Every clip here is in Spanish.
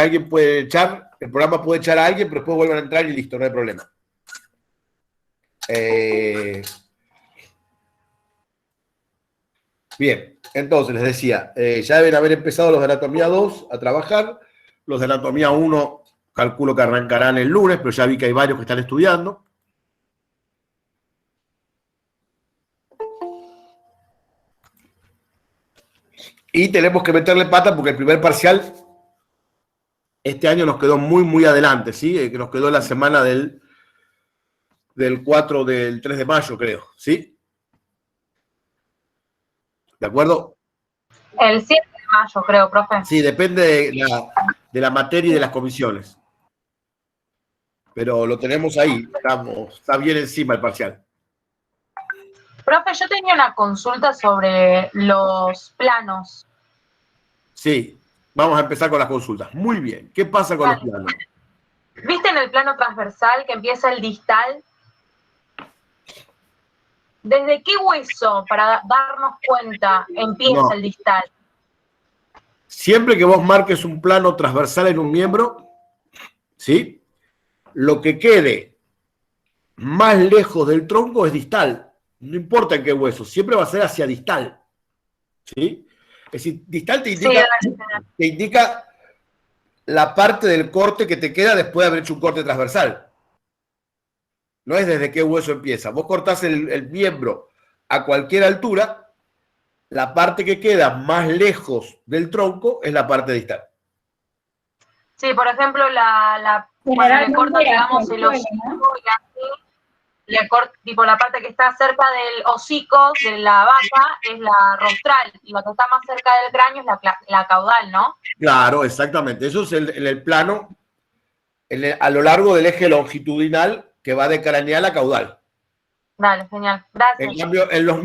alguien puede echar, el programa puede echar a alguien, pero después vuelven a entrar y listo, no hay problema. Bien, entonces les decía, ya deben haber empezado los de Anatomía 2 a trabajar, los de Anatomía 1 calculo que arrancarán el lunes, pero ya vi que hay varios que están estudiando. Y tenemos que meterle pata porque el primer parcial este año nos quedó muy, muy adelante, ¿sí? Que nos quedó la semana del 3 de mayo, creo, ¿sí? ¿De acuerdo? El 7 de mayo, creo, profe. Sí, depende de la materia y de las comisiones. Pero lo tenemos ahí, está bien encima el parcial. Profe, yo tenía una consulta sobre los planos. Sí, vamos a empezar con las consultas. Muy bien, ¿qué pasa con los planos? ¿Viste en el plano transversal que empieza el distal? ¿Desde qué hueso, para darnos cuenta, empieza el distal? Siempre que vos marques un plano transversal en un miembro, ¿sí? Lo que quede más lejos del tronco es distal. No importa en qué hueso, siempre va a ser hacia distal. ¿Sí? Es decir, distal te indica la parte del corte que te queda después de haber hecho un corte transversal. No es desde qué hueso empieza. Vos cortás el miembro a cualquier altura, la parte que queda más lejos del tronco es la parte distal. Sí, por ejemplo, cuando le corto, digamos, el hocico, ¿no? Tipo la parte que está cerca del hocico de la vaca es la rostral, y la que está más cerca del cráneo es la caudal, ¿no? Claro, exactamente. Eso es el plano a lo largo del eje longitudinal que va de craneal a caudal. Dale, genial. Gracias. En cambio, en los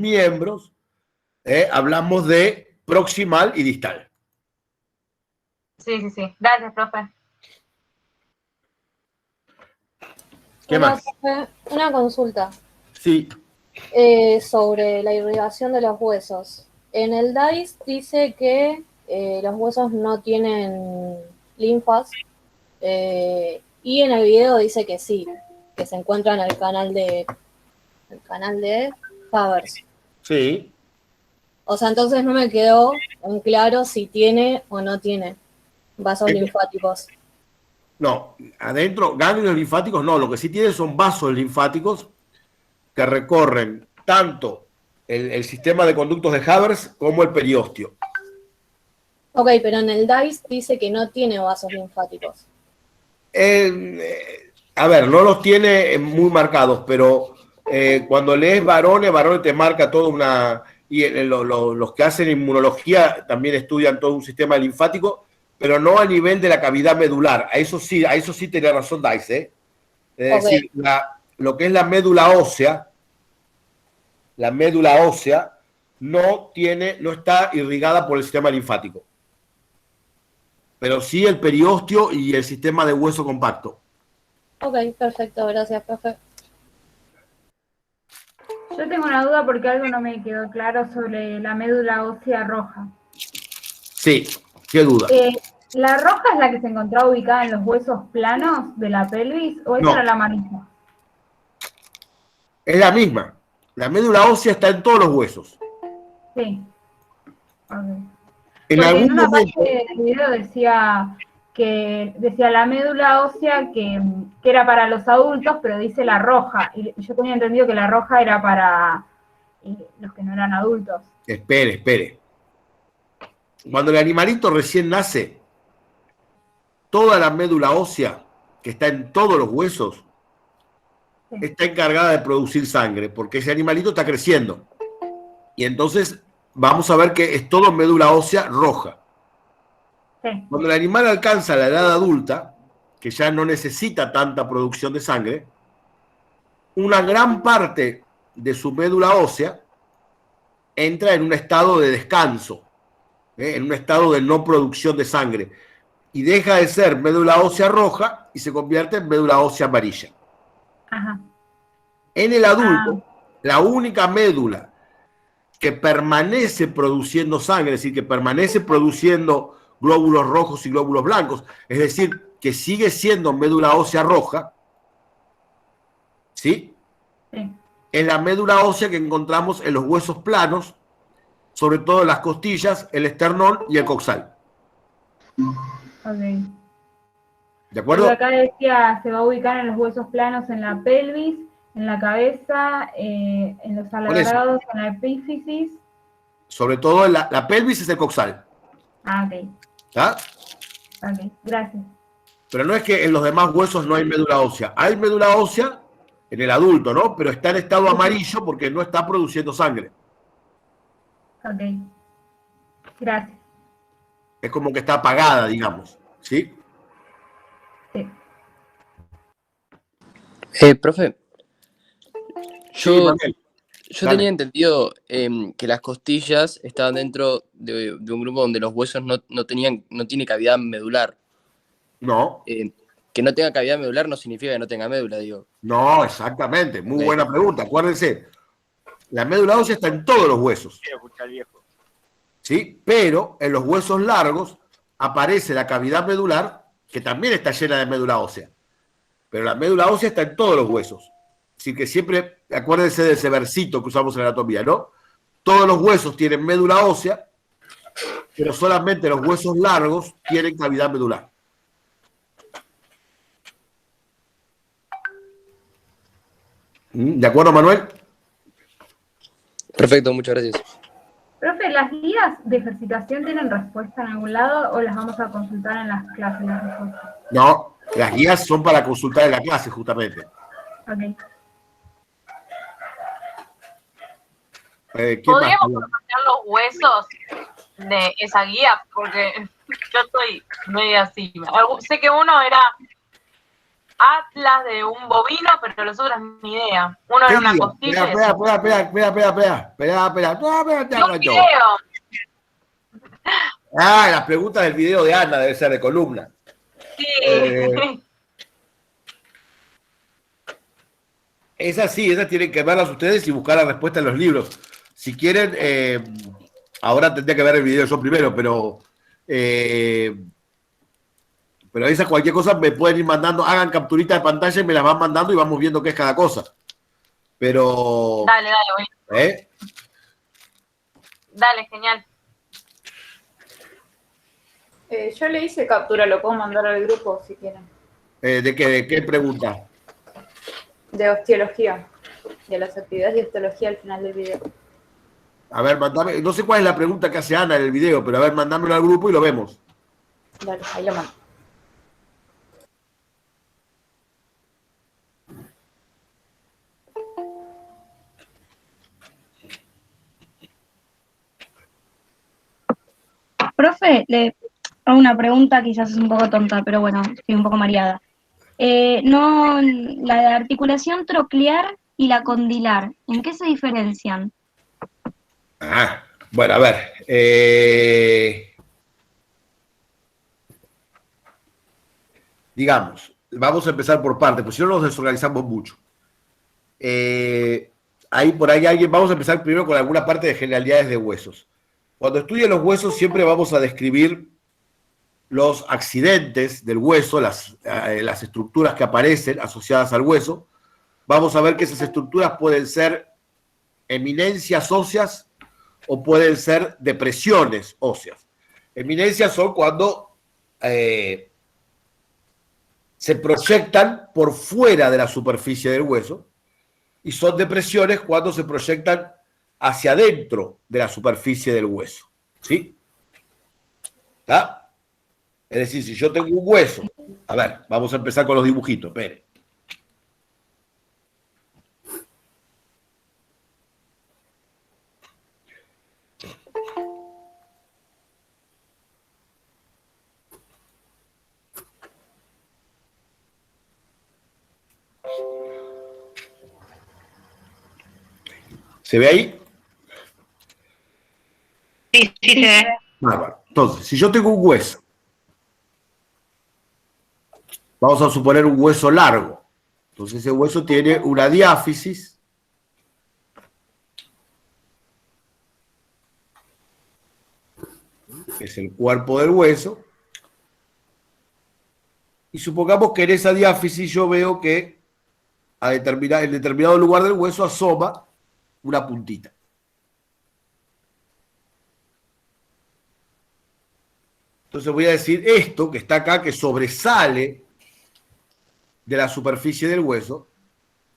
miembros, hablamos de proximal y distal. Sí, sí, sí. Gracias, profe. ¿Qué más? Una consulta. Sí. Sobre la irrigación de los huesos. En el DAIS dice que los huesos no tienen linfas, y en el video dice que sí, que se encuentra en el canal de Favers. Sí. O sea, entonces no me quedó en claro si tiene o no tiene vasos linfáticos. No, adentro, ganglios linfáticos no, lo que sí tiene son vasos linfáticos que recorren tanto el sistema de conductos de Havers como el periósteo. Ok, pero en el DAIS dice que no tiene vasos linfáticos. A ver, no los tiene muy marcados, pero cuando lees Varone te marca toda una... Y los que hacen inmunología también estudian todo un sistema linfático, pero no a nivel de la cavidad medular. A eso sí tiene razón Dice, ¿eh? Es decir, lo que es la médula ósea no está irrigada por el sistema linfático. Pero sí el periósteo y el sistema de hueso compacto. Ok, perfecto, gracias, profe. Yo tengo una duda porque algo no me quedó claro sobre la médula ósea roja. Sí, qué duda. ¿La roja es la que se encontraba ubicada en los huesos planos de la pelvis o esa era la amarilla? Es la misma. La médula ósea está en todos los huesos. Sí. Okay. En algún una momento parte del video decía la médula ósea que era para los adultos, pero dice la roja. Y yo tenía entendido que la roja era para los que no eran adultos. Espere. Cuando el animalito recién nace, toda la médula ósea, que está en todos los huesos, está encargada de producir sangre, porque ese animalito está creciendo. Y entonces vamos a ver que es todo médula ósea roja. Sí. Cuando el animal alcanza la edad adulta, que ya no necesita tanta producción de sangre, una gran parte de su médula ósea entra en un estado de descanso, en un estado de no producción de sangre, y deja de ser médula ósea roja y se convierte en médula ósea amarilla. Ajá. En el adulto, la única médula que permanece produciendo sangre, es decir, que permanece produciendo glóbulos rojos y glóbulos blancos. Es decir, que sigue siendo médula ósea roja, ¿sí? Sí. Es la médula ósea que encontramos en los huesos planos, sobre todo en las costillas, el esternón y el coxal. Ok. ¿De Y acuerdo? acá decía, se va a ubicar en los huesos planos, en la pelvis, en la cabeza, en los alargados, en la epífisis. Sobre todo en la pelvis es el coxal. Ah, ok. ¿Tá? Ok, gracias. Pero no es que en los demás huesos no hay médula ósea. Hay médula ósea en el adulto, ¿no? Pero está en estado amarillo porque no está produciendo sangre. Ok. Gracias. Es como que está apagada, digamos. ¿Sí? Sí. Profe, Sí, yo, Manuel. yo Dale. tenía entendido que las costillas estaban dentro de un grupo donde los huesos no tiene cavidad medular. No, Que no tenga cavidad medular no significa que no tenga médula, digo. no, exactamente. Muy Ok. buena pregunta. Acuérdense, la médula ósea está en todos los huesos. ¿Sí? Pero en los huesos largos aparece la cavidad medular, que también está llena de médula ósea. Pero la médula ósea está en todos los huesos. Así que siempre, acuérdense de ese versito que usamos en anatomía, ¿no? Todos los huesos tienen médula ósea, pero solamente los huesos largos tienen cavidad medular. ¿De acuerdo, Manuel? Perfecto, muchas gracias. Profe, ¿las guías de ejercitación tienen respuesta en algún lado o las vamos a consultar en las clases, las respuestas? No, las guías son para consultar en la clase, justamente. Ok. ¿Qué más? ¿Podríamos conocer los huesos de esa guía? Porque yo estoy medio así. Sé que uno era atlas de un bovino, pero los otros ni idea. Uno era una costilla. Espera. Un video. Ah, las preguntas del video de Ana debe ser de columna. Sí. Esas sí, esas tienen que verlas ustedes y buscar la respuesta en los libros. Si quieren, ahora tendría que ver el video yo primero, pero esas cualquier cosa me pueden ir mandando, hagan capturita de pantalla y me las van mandando y vamos viendo qué es cada cosa. Pero... Dale, buenísimo. Dale, genial. Yo le hice captura, lo puedo mandar al grupo si quieren. ¿De qué pregunta? De osteología, de las actividades de osteología al final del video. A ver, mandame, no sé cuál es la pregunta que hace Ana en el video, pero a ver, mandámelo al grupo y lo vemos. Dale, ahí lo mando. Profe, le hago una pregunta, quizás es un poco tonta, pero bueno, estoy un poco mareada. No, la articulación troclear y la condilar, ¿en qué se diferencian? Ah, bueno, a ver. Digamos, vamos a empezar por partes, pues si no nos desorganizamos mucho. Ahí por ahí alguien, vamos a empezar primero con alguna parte de generalidades de huesos. Cuando estudien los huesos siempre vamos a describir los accidentes del hueso, las estructuras que aparecen asociadas al hueso. Vamos a ver que esas estructuras pueden ser eminencias óseas o pueden ser depresiones óseas. Eminencias son cuando se proyectan por fuera de la superficie del hueso y son depresiones cuando se proyectan hacia adentro de la superficie del hueso. ¿Sí? ¿Está? Es decir, si yo tengo un hueso, a ver, vamos a empezar con los dibujitos, espere. ¿Se ve ahí? Sí, se ve. Bárbaro. Entonces, si yo tengo un hueso, vamos a suponer un hueso largo. Entonces ese hueso tiene una diáfisis es el cuerpo del hueso. Y supongamos que en esa diáfisis yo veo que en determinado lugar del hueso asoma una puntita. Entonces voy a decir esto que está acá, que sobresale de la superficie del hueso,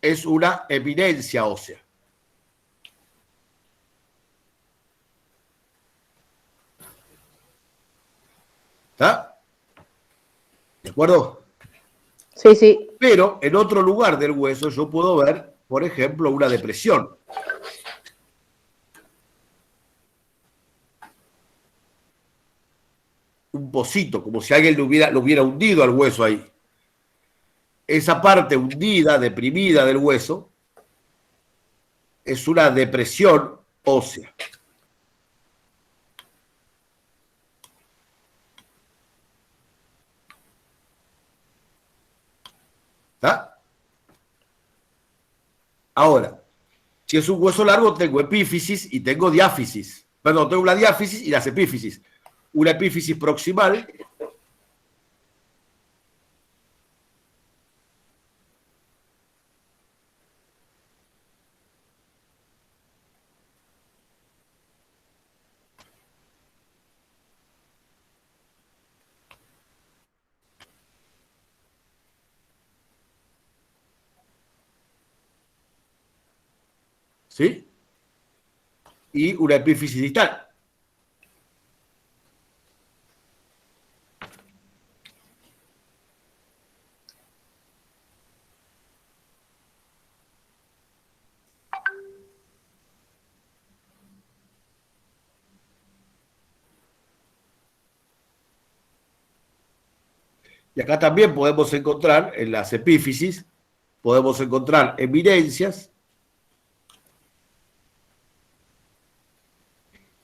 es una eminencia ósea. ¿Está? ¿De acuerdo? Sí, sí. Pero en otro lugar del hueso yo puedo ver, por ejemplo, una depresión. Un pocito, como si alguien lo hubiera hundido al hueso ahí. Esa parte hundida, deprimida del hueso, es una depresión ósea. ¿Está? Ahora, si es un hueso largo, tengo epífisis y tengo diáfisis. Perdón, tengo la diáfisis y las epífisis. Una epífisis proximal. ¿Sí? Y una epífisis distal. Y acá también podemos encontrar, en las epífisis, podemos encontrar eminencias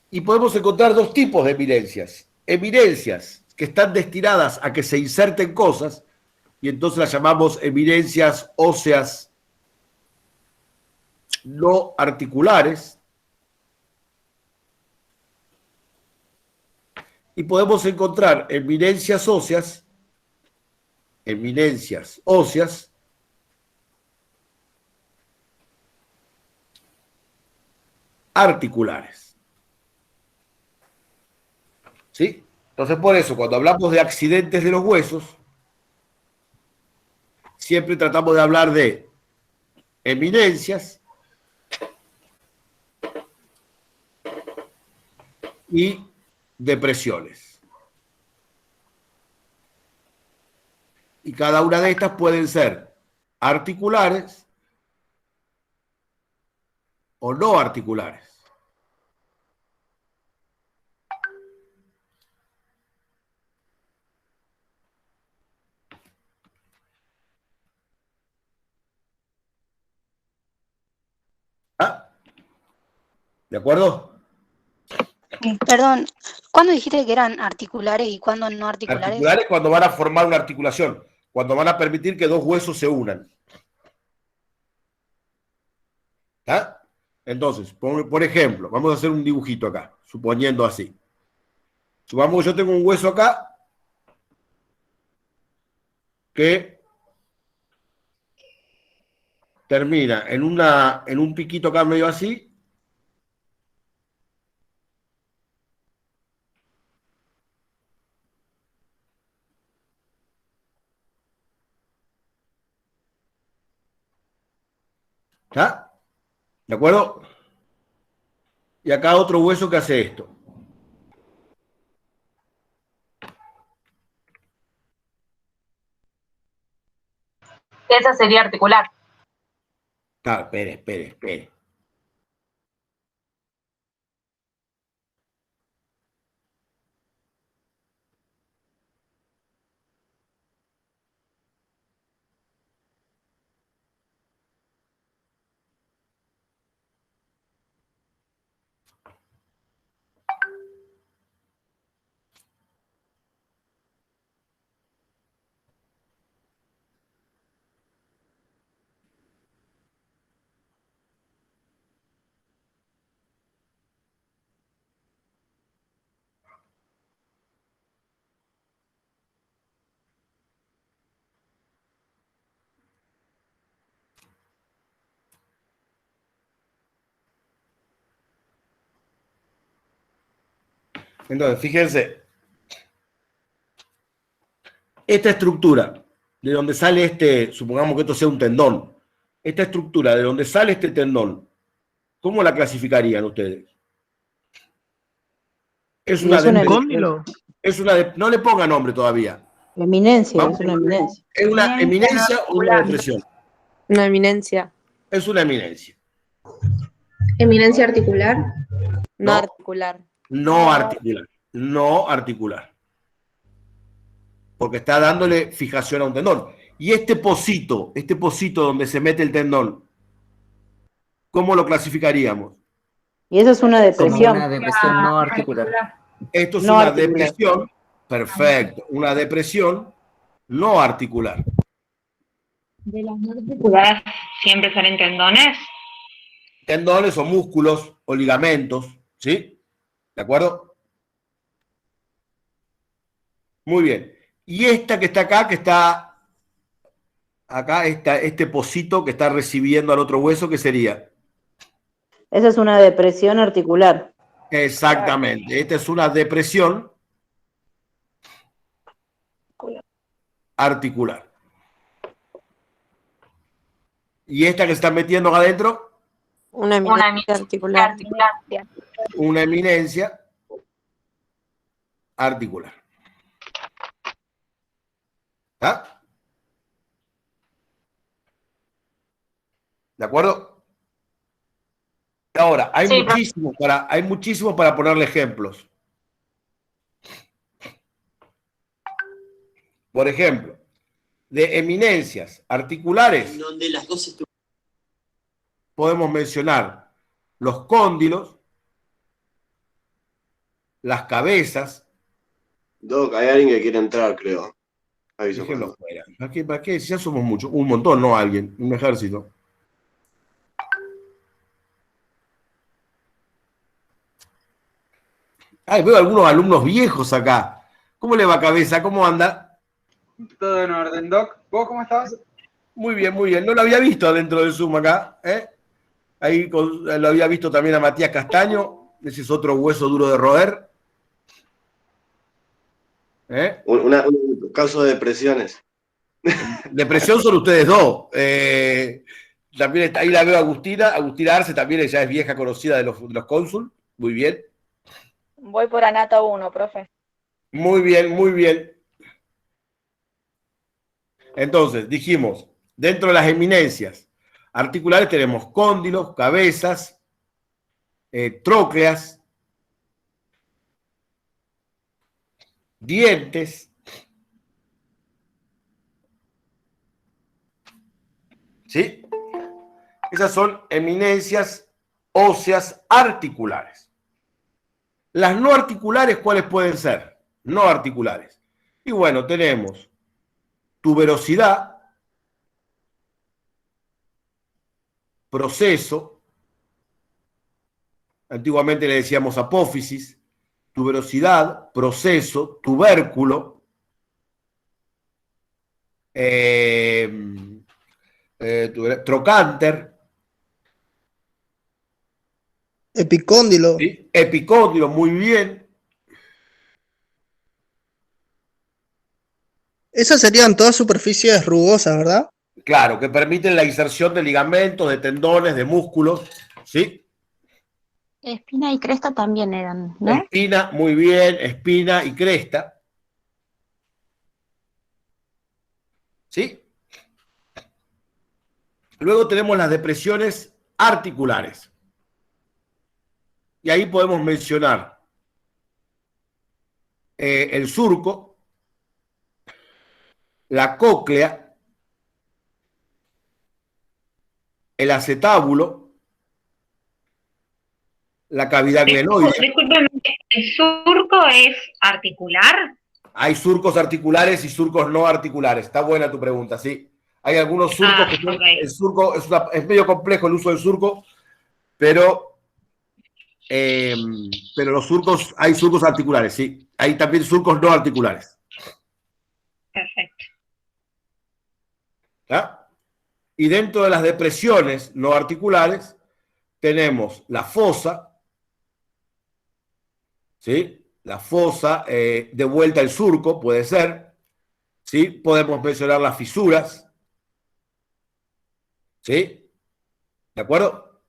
y podemos encontrar dos tipos de eminencias. Eminencias que están destinadas a que se inserten cosas y entonces las llamamos eminencias óseas no articulares. Y podemos encontrar eminencias óseas articulares. ¿Sí? Entonces, por eso, cuando hablamos de accidentes de los huesos, siempre tratamos de hablar de eminencias y depresiones. Y cada una de estas pueden ser articulares o no articulares. ¿Ah? ¿De acuerdo? Perdón, ¿cuándo dijiste que eran articulares y cuándo no articulares? Articulares cuando van a formar una articulación, cuando van a permitir que dos huesos se unan. ¿Ah? Entonces, por ejemplo, vamos a hacer un dibujito acá, suponiendo así. Supongamos que yo tengo un hueso acá que termina en un piquito acá medio así. ¿Está? ¿De acuerdo? Y acá otro hueso que hace esto. Esa sería articular. Está, espere. Entonces, fíjense, esta estructura de donde sale este, supongamos que esto sea un tendón, esta estructura de donde sale este tendón, ¿cómo la clasificarían ustedes? Es Y una es una Cóndilo. no le ponga nombre todavía. eminencia, Vamos. es una eminencia. ¿Es una eminencia o una depresión? Una eminencia. Es una eminencia. Eminencia articular. No No. articular. No articular. No articular. Porque está dándole fijación a un tendón. Y este pocito donde se mete el tendón, ¿cómo lo clasificaríamos? Y eso es una Como depresión. una depresión no articular. Esto es No una articular. depresión, perfecto, una depresión no articular. De las no articulares siempre salen tendones. Tendones o músculos o ligamentos, ¿sí? ¿De acuerdo? Muy bien. Y esta que está acá, este pocito que está recibiendo al otro hueso, ¿qué sería? Esa es una depresión articular. Exactamente. Esta es una depresión articular. ¿Y esta que se está metiendo acá adentro? Una eminencia articular. Una eminencia articular. ¿Está? ¿De acuerdo? Ahora, hay muchísimos para ponerle ejemplos. Por ejemplo, de eminencias articulares, Donde las dos podemos mencionar los cóndilos, las cabezas. Doc, hay alguien que quiere entrar, creo. Aviso. Déjenlo fuera. ¿Para qué? Si ya somos muchos, un montón, no alguien, un ejército. Ay, veo algunos alumnos viejos acá. ¿Cómo le va, cabeza? ¿Cómo anda? Todo en orden, Doc. ¿Vos cómo estás? Muy bien, muy bien. No lo había visto dentro del Zoom acá, ¿eh? Ahí lo había visto también a Matías Castaño. Ese es otro hueso duro de roer. ¿Eh? Un caso de depresiones. Depresión son ustedes dos. También ahí la veo a Agustina. Agustina Arce también, ella es vieja conocida de los cónsul. Muy bien. Voy por Anata 1, profe. Muy bien, muy bien. Entonces, dijimos, dentro de las eminencias articulares tenemos cóndilos, cabezas, trócleas, dientes, ¿sí? Esas son eminencias óseas articulares. Las no articulares, ¿cuáles pueden ser? No articulares. Y bueno, tenemos tuberosidad, proceso, antiguamente le decíamos apófisis, tuberosidad, proceso, tubérculo, trocánter, Epicóndilo. ¿sí? Epicóndilo, muy bien. Esas serían todas superficies rugosas, ¿verdad? Claro, que permiten la inserción de ligamentos, de tendones, de músculos, ¿sí? Espina y cresta también eran, ¿no? Espina, muy bien, espina y cresta. ¿Sí? Luego tenemos las depresiones articulares. Y ahí podemos mencionar el surco, la cóclea, el acetábulo, la cavidad glenoide. Disculpen, ¿el surco es articular? Hay surcos articulares y surcos no articulares. Está buena tu pregunta, sí. Hay algunos surcos que okay. El surco es medio complejo el uso del surco, pero los surcos, hay surcos articulares, sí. Hay también surcos no articulares. Perfecto. ¿Ya? Y dentro de las depresiones no articulares tenemos la fosa, ¿sí? la fosa, de vuelta el surco, puede ser, ¿sí? Podemos mencionar las fisuras, ¿sí? ¿De acuerdo?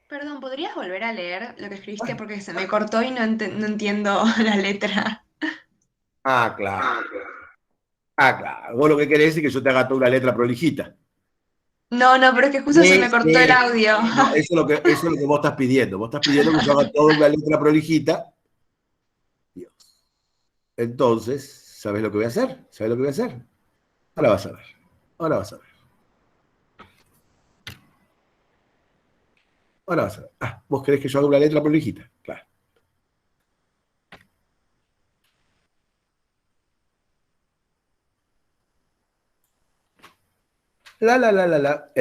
Perdón, ¿podrías volver a leer lo que escribiste? Porque se me cortó y no entiendo la letra. Ah, claro. Ah, claro. Vos lo que querés es que yo te haga toda una letra prolijita. No, pero es que justo se me Sí, cortó el audio. no, eso es lo que vos estás pidiendo. Vos estás pidiendo que yo haga toda una letra prolijita. Dios. Entonces, ¿sabes lo que voy a hacer? ¿Sabes lo que voy a hacer? Ahora vas a ver. Ahora vas a ver. Ahora vas a ver. Ah, vos querés que yo haga una letra prolijita. Claro. La.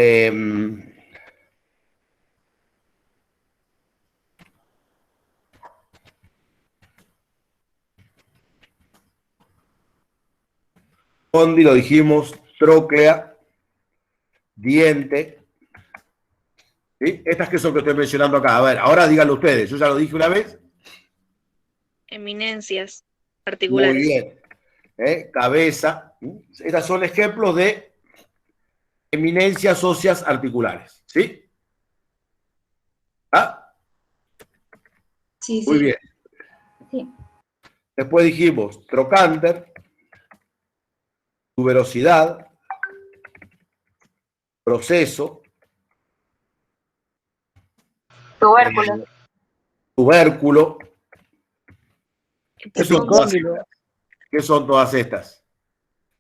Cóndilo dijimos, tróclea, diente. ¿Sí? Estas que son que estoy mencionando acá. A ver, ahora díganlo ustedes. Yo ya lo dije una vez. Eminencias Muy articulares. bien. Cabeza. Estas son ejemplos de eminencias óseas articulares. ¿Sí? ¿Ah? Sí, Muy bien. Sí. Después dijimos trocánter, tuberosidad, proceso, Tubérculo. tubérculo. ¿Qué son todas Epicóndilo. estas? ¿Qué son todas estas?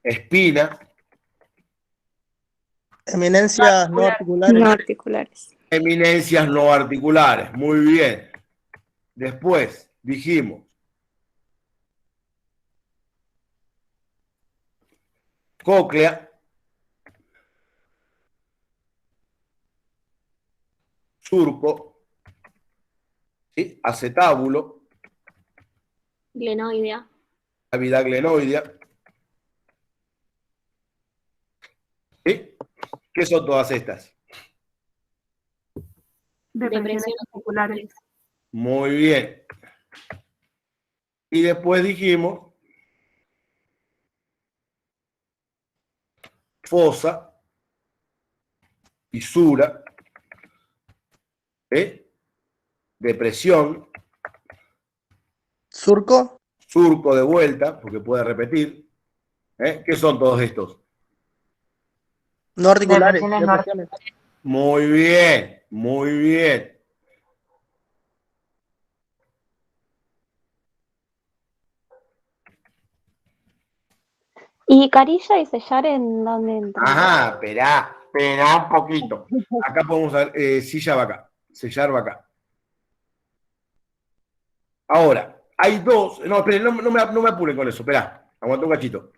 Espina, Eminencias no articulares. No articulares. eminencias no articulares. Muy bien. Después dijimos cóclea, surco, ¿sí? Acetábulo, Glenoidea. cavidad glenoidea. ¿Sí? ¿Qué son todas estas? Depresiones articulares. Muy bien. Y después dijimos fosa, fisura, depresión, Surco. surco de vuelta, porque puede repetir. ¿Qué son todos estos? No articulares. Depresiones no Depresiones. Muy bien, muy bien. ¿Y carilla y sellar en dónde entra? Ajá, esperá un poquito. Acá podemos ver, silla va acá, sellar va acá. Ahora, hay dos. No, esperen, no me apuren con eso, esperá. Aguanta un cachito.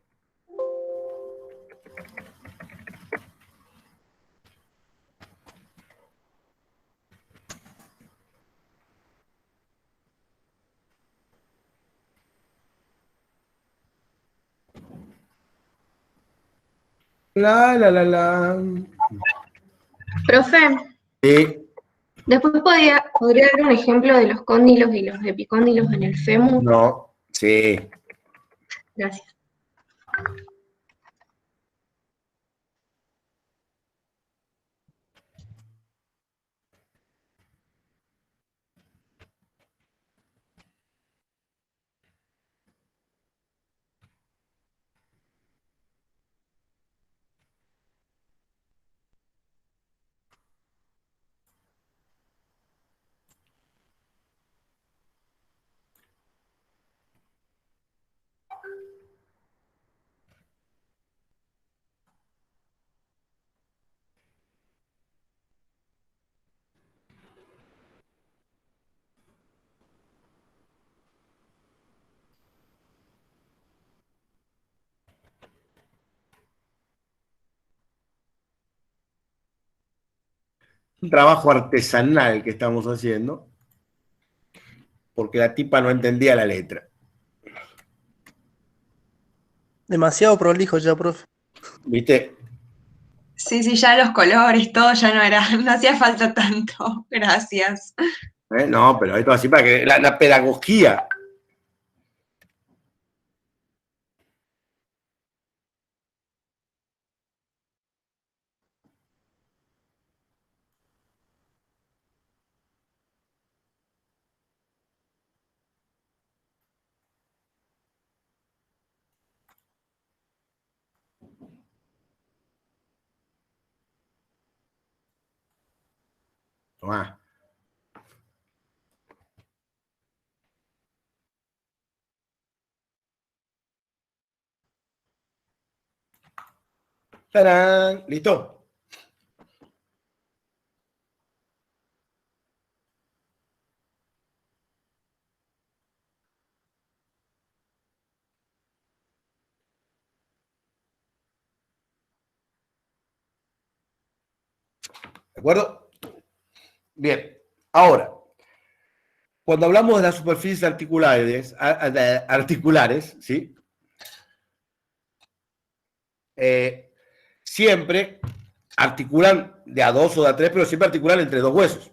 La. Profe, después podría dar un ejemplo de los cóndilos y los epicóndilos en el fémur. No, sí. Gracias. Un trabajo artesanal que estamos haciendo, porque la tipa no entendía la letra. Demasiado prolijo ya, profe. ¿Viste? Sí, ya los colores, todo ya no hacía falta tanto. Gracias. No, pero esto así para que la pedagogía. Tomá. ¡Tarán! ¿Listo? ¿De acuerdo? Bien. Ahora, cuando hablamos de las superficies articulares, ¿sí? Siempre articulan de a 2 o de a 3, pero siempre articulan entre dos huesos.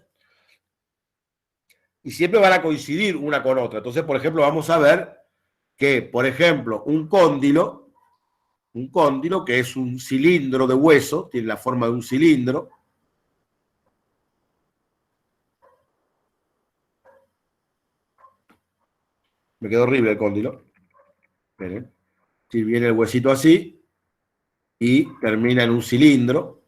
Y siempre van a coincidir una con otra. Entonces, por ejemplo, vamos a ver que, por ejemplo, un cóndilo, que es un cilindro de hueso, tiene la forma de un cilindro. Me quedó horrible el cóndilo. Miren. Si viene el huesito así y termina en un cilindro.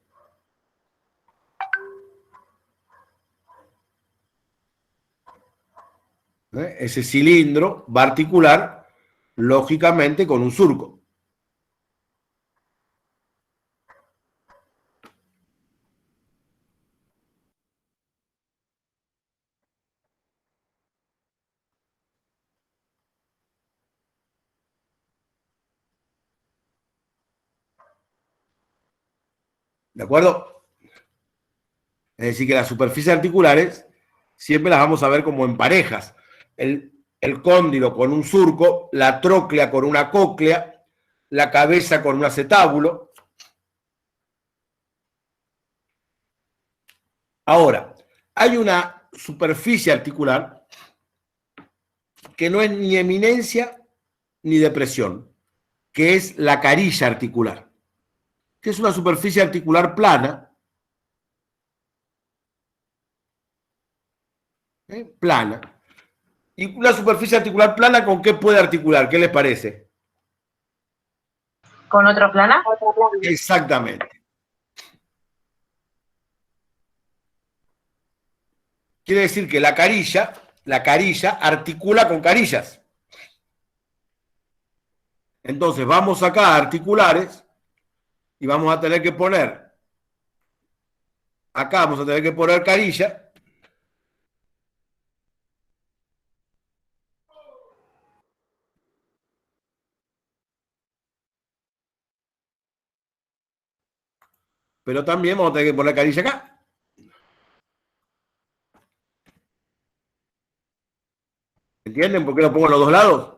Ese cilindro va a articular, lógicamente, con un surco. ¿De acuerdo? Es decir, que las superficies articulares siempre las vamos a ver como en parejas. El cóndilo con un surco, la tróclea con una cóclea, la cabeza con un acetábulo. Ahora, hay una superficie articular que no es ni eminencia ni depresión, que es la carilla articular, que es una superficie articular plana, plana. ¿Y una superficie articular plana con qué puede articular? ¿Qué les parece? ¿Con otro plana? Exactamente. Quiere decir que la carilla articula con carillas. Entonces vamos acá a articulares y vamos a tener que poner, acá vamos a tener que poner carilla. Pero también vamos a tener que poner carilla acá. ¿Entienden por qué lo pongo en los dos lados?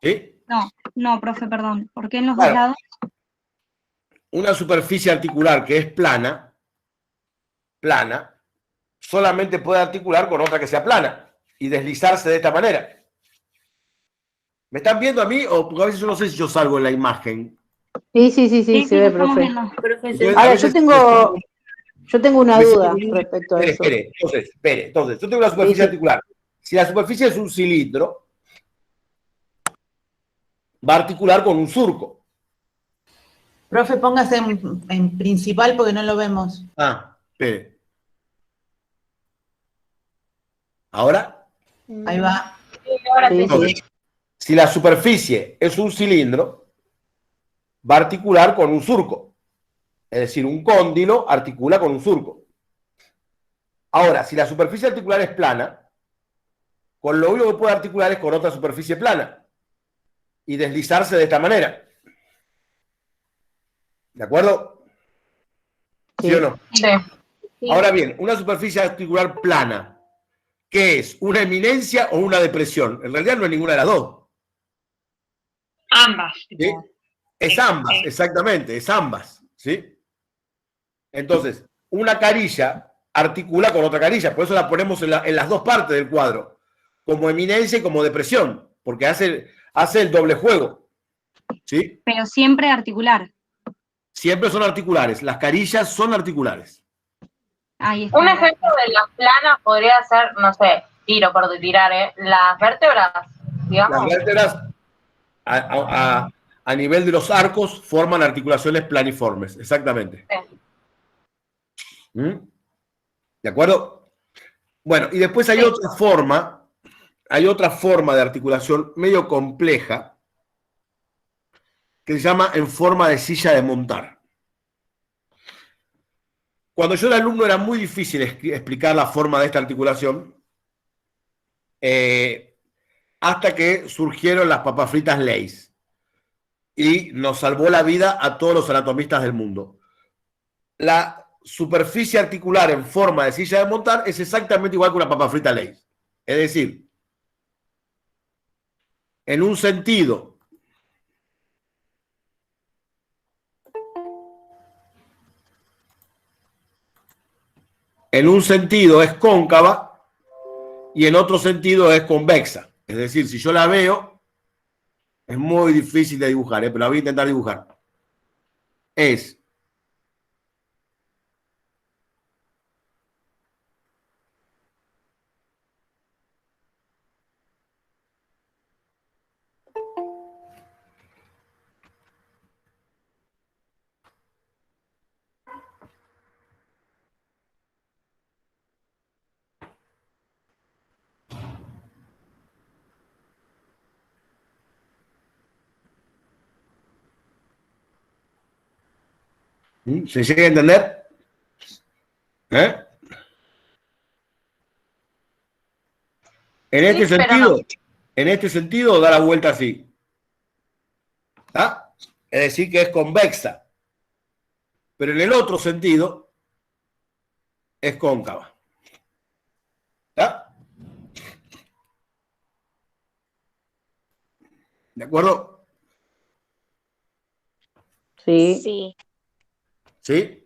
¿Sí? No, profe, perdón. ¿Por qué en los dos lados? Una superficie articular que es plana, solamente puede articular con otra que sea plana y deslizarse de esta manera. ¿Me están viendo a mí? O porque a veces yo no sé si yo salgo en la imagen. Sí, se ve, profe. Entonces, Ahora, yo tengo una duda respecto a eso. Espere. Entonces, yo tengo una superficie articular. Si la superficie es un cilindro, va a articular con un surco. Profe, póngase en principal porque no lo vemos. Espere. ¿Ahora? Ahí va. Entonces, si la superficie es un cilindro, va a articular con un surco. Es decir, un cóndilo articula con un surco. Ahora, si la superficie articular es plana, con lo único que puede articular es con otra superficie plana y deslizarse de esta manera. ¿De acuerdo? ¿Sí o no? Sí. Ahora bien, una superficie articular plana, ¿qué es? ¿Una eminencia o una depresión? En realidad no es ninguna de las dos. Ambas. ¿Sí? Es ambas, exactamente, es ambas. ¿Sí? Entonces, una carilla articula con otra carilla. Por eso la ponemos en las dos partes del cuadro, como eminencia y como depresión, porque hace el doble juego. ¿Sí? Pero siempre articular. Siempre son articulares. Las carillas son articulares. Ahí está. Un ejemplo de las planas podría ser, no sé, tiro por tirar, las vértebras, digamos. Las vértebras a nivel de los arcos forman articulaciones planiformes, exactamente. ¿Mm? ¿De acuerdo? Bueno, y después hay otra forma de articulación medio compleja que se llama en forma de silla de montar. Cuando yo era alumno era muy difícil explicar la forma de esta articulación, hasta que surgieron las papas fritas Lay's y nos salvó la vida a todos los anatomistas del mundo. La superficie articular en forma de silla de montar es exactamente igual que una papa frita Lay's. Es decir, en un sentido es cóncava y en otro sentido es convexa. Es decir, si yo la veo, es muy difícil de dibujar, pero la voy a intentar dibujar. Es ¿se llega a entender? En este sentido da la vuelta así. ¿Ah? Es decir, que es convexa. Pero en el otro sentido es cóncava. ¿Ah? ¿De acuerdo? Sí. Sí. ¿Sí?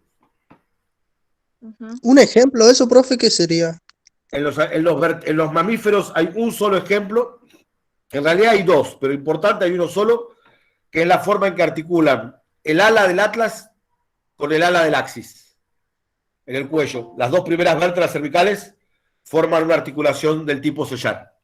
Un ejemplo de eso, profe, ¿qué sería? En los mamíferos hay un solo ejemplo. En realidad hay dos, pero importante hay uno solo, que es la forma en que articulan el ala del atlas con el ala del axis en el cuello. Las dos primeras vértebras cervicales forman una articulación del tipo sellar.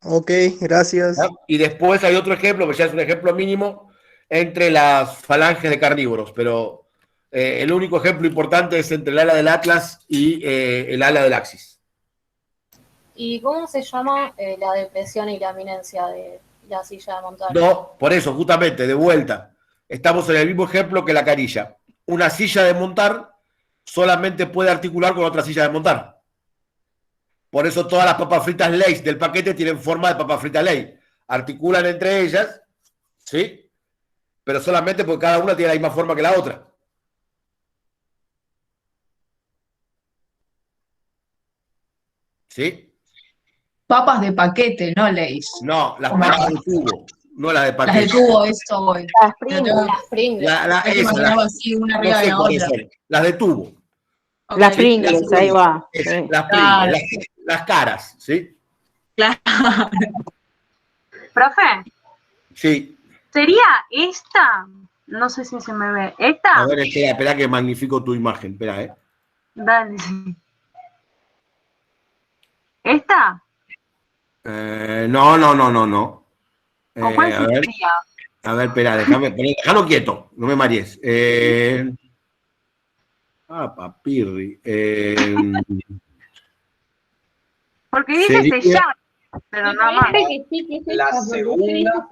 Ok, gracias. Y después hay otro ejemplo, que ya es un ejemplo mínimo, entre las falanges de carnívoros, pero el único ejemplo importante es entre el ala del atlas y el ala del axis. ¿Y cómo se llama la depresión y la eminencia de la silla de montar? No, por eso, justamente, de vuelta, estamos en el mismo ejemplo que la carilla. Una silla de montar solamente puede articular con otra silla de montar. Por eso todas las papas fritas Lay's del paquete tienen forma de papa frita Lay's. Articulan entre ellas, ¿sí? Pero solamente porque cada una tiene la misma forma que la otra. ¿Sí? Papas de paquete, no Lay's. No, las papas de tubo, no las de paquete. Las de tubo, eso voy. Las Pringles. Así, una arriba de la otra. Las de tubo. Okay. Las Pringles, ahí va. Sí. Las Pringles, las caras, ¿sí? Claro. Profe, Sí. ¿sería esta? No sé si se me ve. ¿Esta? A ver, espera que magnifico tu imagen, espera, Dale. ¿Esta? No. ¿O cuál A ver, sería? espera, déjalo quieto, no me marees. Papirri. Porque dice sería- sellar, pero nada más. La segunda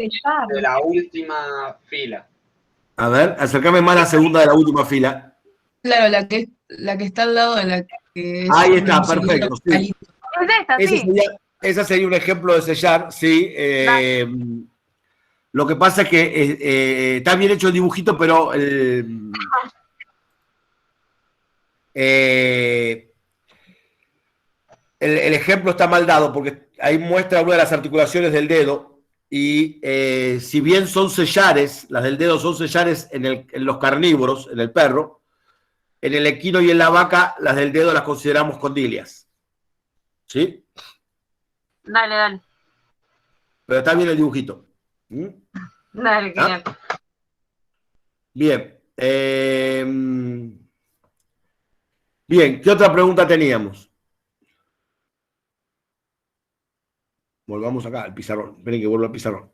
de la última fila. A ver, acércame más a la segunda de la última fila. Claro, la que está al lado de la que es Ahí está, un perfecto. Sí. palito. Es esta, sí. Esa sería un ejemplo de sellar, sí. Lo que pasa es que está bien hecho el dibujito, pero el ejemplo está mal dado, porque ahí muestra una de las articulaciones del dedo, y si bien son sellares, las del dedo son sellares en los carnívoros, en el perro, En el equino y en la vaca, las del dedo las consideramos condilias. ¿Sí? Dale, dale. Pero está bien el dibujito. Dale, genial. Bien. Bien, ¿qué otra pregunta teníamos? Volvamos acá al pizarrón. Esperen que vuelva al pizarrón.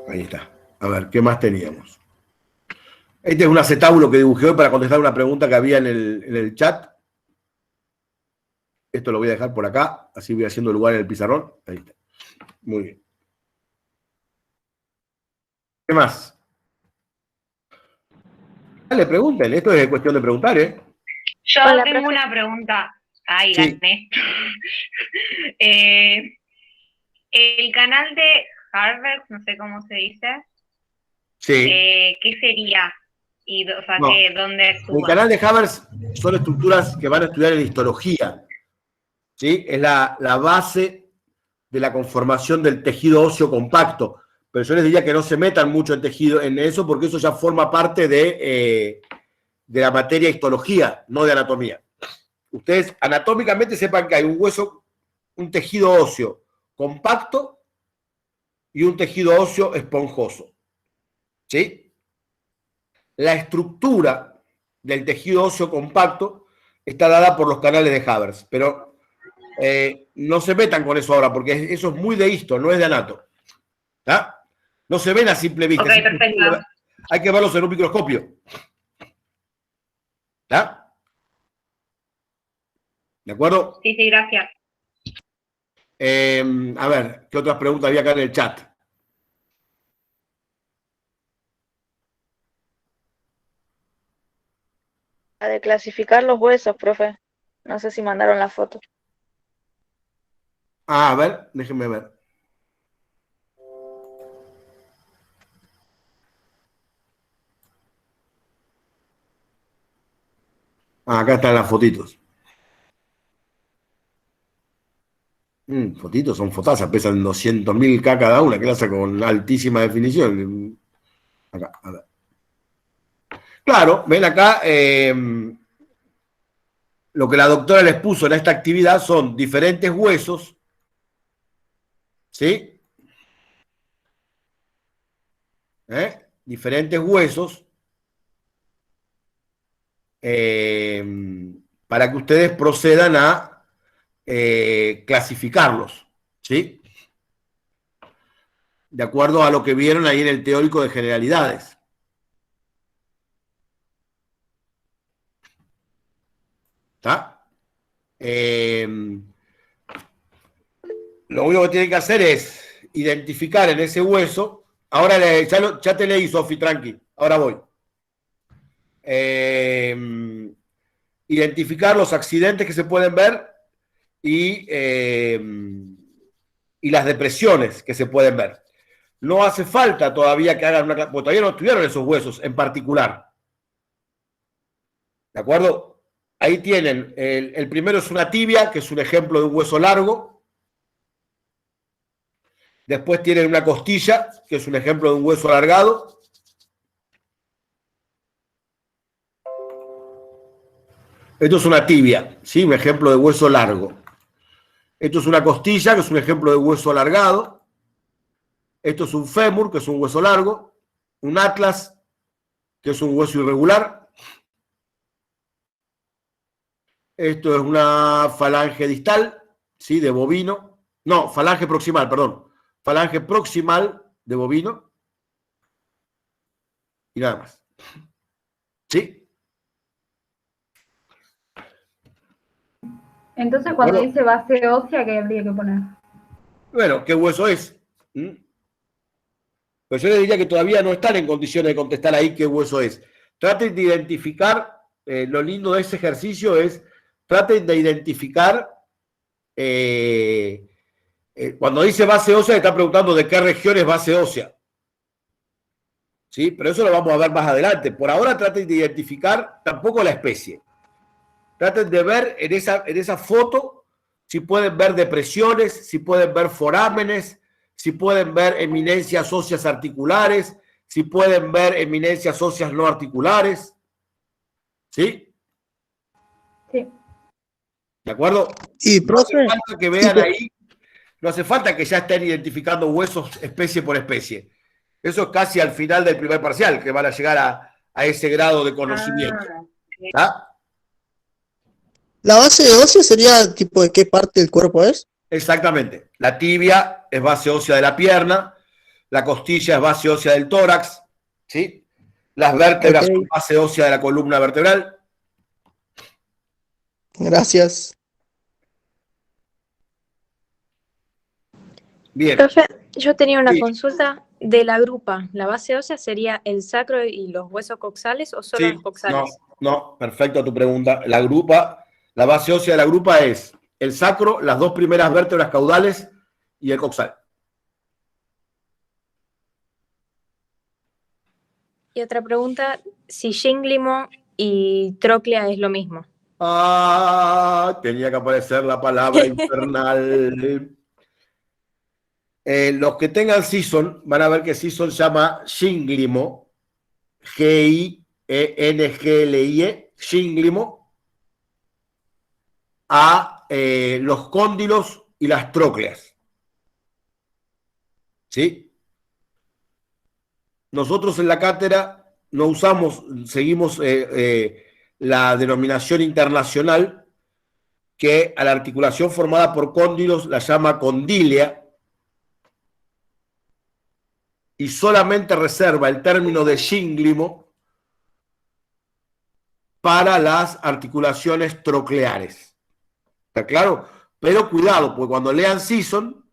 Ahí está. A ver, ¿qué más teníamos? Este es un acetábulo que dibujé hoy para contestar una pregunta que había en el chat. Esto lo voy a dejar por acá, así voy haciendo lugar en el pizarrón. Ahí está. Muy bien. ¿Qué más? Dale, pregunten. Esto es cuestión de preguntar, ¿eh? Yo Hola, tengo profe. una pregunta. Ay, Sí. gané. El canal de Harvard, no sé cómo se dice, Sí. ¿qué sería? Y, o sea, No. ¿dónde El actúa? canal de Habermas son estructuras que van a estudiar en histología. ¿Sí? Es la base de la conformación del tejido óseo compacto. Pero yo les diría que no se metan mucho en tejido, en eso, porque eso ya forma parte de la materia histología, no de anatomía. Ustedes anatómicamente sepan que hay un hueso, un tejido óseo compacto y un tejido óseo esponjoso. ¿Sí? La estructura del tejido óseo compacto está dada por los canales de Habermas, pero no se metan con eso ahora, porque eso es muy de histo, no es de anato. ¿Ah? No se ven a simple vista. Ok, perfecto. Hay que verlos en un microscopio. ¿Ah? ¿De acuerdo? Sí, sí, gracias. A ver, ¿qué otras preguntas había acá en el chat? La de clasificar los huesos, profe. No sé si mandaron la foto. Ah, a ver, déjenme ver. Ah, acá están las fotitos. Fotitos, son fotazas, pesan 200.000K cada una, que la hace con altísima definición. Acá, a ver. Claro, ven acá, lo que la doctora les puso en esta actividad son diferentes huesos, ¿sí? Diferentes huesos para que ustedes procedan a clasificarlos, ¿sí? De acuerdo a lo que vieron ahí en el teórico de generalidades. ¿Está? Lo único que tienen que hacer es identificar en ese hueso. Ahora ya te leí, Sofi, tranqui. Ahora voy. Identificar los accidentes que se pueden ver y las depresiones que se pueden ver. No hace falta todavía que hagan una clase, porque todavía no estudiaron esos huesos en particular. ¿De acuerdo? Ahí tienen, el primero es una tibia, que es un ejemplo de un hueso largo. Después tienen una costilla, que es un ejemplo de un hueso alargado. Esto es una tibia, ¿sí? Un ejemplo de hueso largo. Esto es una costilla, que es un ejemplo de hueso alargado. Esto es un fémur, que es un hueso largo. Un atlas, que es un hueso irregular. Esto es una falange distal, ¿sí? De bovino. No, falange proximal, perdón. Falange proximal de bovino. Y nada más. ¿Sí? Entonces, cuando Bueno. dice base ósea, ¿qué habría que poner? Bueno, ¿qué hueso es? Pues yo les diría que todavía no están en condiciones de contestar ahí qué hueso es. Traten de identificar, lo lindo de ese ejercicio es, traten de identificar, cuando dice base ósea, está preguntando de qué región es base ósea. ¿Sí? Pero eso lo vamos a ver más adelante. Por ahora traten de identificar tampoco la especie. Traten de ver en esa foto si pueden ver depresiones, si pueden ver forámenes, si pueden ver eminencias óseas articulares, si pueden ver eminencias óseas no articulares. ¿Sí? Sí. ¿De acuerdo? Y, No hace profe, falta que vean ahí, no hace falta que ya estén identificando huesos especie por especie. Eso es casi al final del primer parcial, que van a llegar a ese grado de conocimiento. ¿Ah? ¿la base ósea sería tipo de qué parte del cuerpo es? Exactamente. La tibia es base ósea de la pierna, la costilla es base ósea del tórax, ¿sí? Las vértebras son base ósea de la columna vertebral. Gracias. Bien. Profe, yo tenía una Sí. consulta de la grupa. ¿La base ósea sería el sacro y los huesos coxales o solo Sí, los coxales? no, perfecto tu pregunta. La base ósea de la grupa es el sacro, las dos primeras vértebras caudales y el coxal. Y otra pregunta, si gínglimo y tróclea es lo mismo. Ah, tenía que aparecer la palabra infernal. Los que tengan Sisson van a ver que Sisson se llama gínglimo, G-I-E-N-G-L-I-E, gínglimo, a los cóndilos y las trócleas. ¿Sí? Nosotros en la cátedra no usamos, seguimos la denominación internacional que a la articulación formada por cóndilos la llama condilia y solamente reserva el término de gínglimo para las articulaciones trocleares. ¿Está claro? Pero cuidado, porque cuando lean Sisson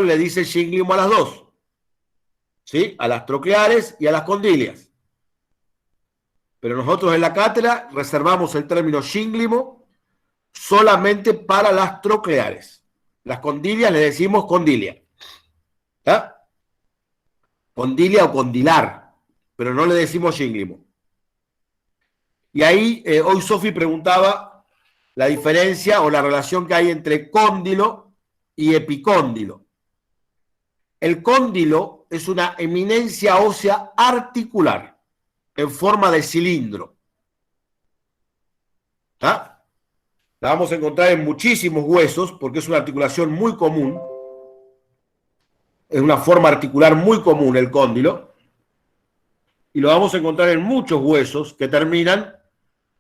le dice gínglimo a las dos. ¿Sí? A las trocleares y a las condilias. Pero nosotros en la cátedra reservamos el término gínglimo solamente para las trocleares. Las condilias le decimos condilia. ¿Está? Condilia o condilar, pero no le decimos gínglimo. Y ahí, hoy Sofi preguntaba la diferencia o la relación que hay entre cóndilo y epicóndilo. El cóndilo es una eminencia ósea articular en forma de cilindro. ¿Ah? La vamos a encontrar en muchísimos huesos porque es una articulación muy común. Es una forma articular muy común el cóndilo. Y lo vamos a encontrar en muchos huesos que terminan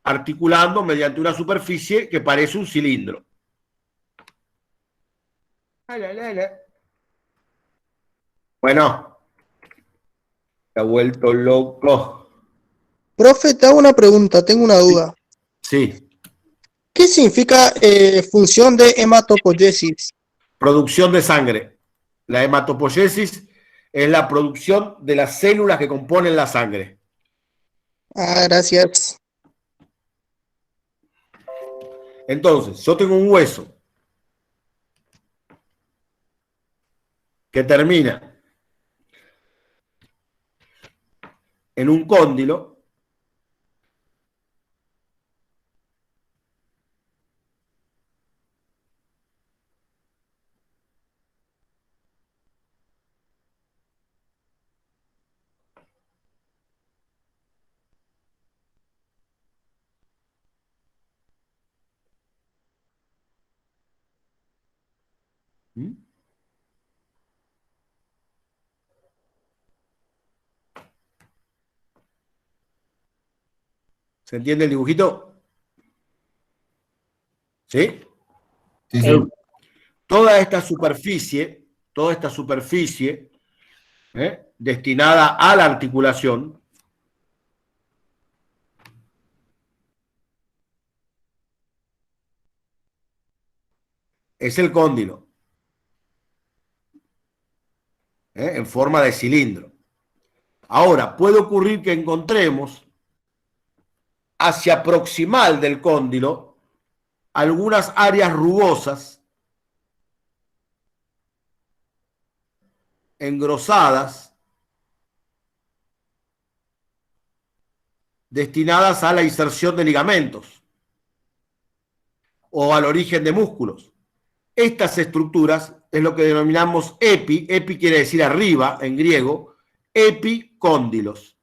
articulando mediante una superficie que parece un cilindro. Bueno, se ha vuelto loco. Profe, te hago una pregunta, tengo una duda. Sí. ¿Qué significa función de hematopoiesis? Producción de sangre. La hematopoiesis es la producción de las células que componen la sangre. Ah, gracias. Entonces, yo tengo un hueso que termina en un cóndilo. ¿Se entiende el dibujito? ¿Sí? Sí. Toda esta superficie destinada a la articulación es el cóndilo, en forma de cilindro. Ahora, puede ocurrir que encontremos hacia proximal del cóndilo algunas áreas rugosas, engrosadas, destinadas a la inserción de ligamentos o al origen de músculos. Estas estructuras es lo que denominamos epi. Epi quiere decir arriba en griego. Epi cóndilos.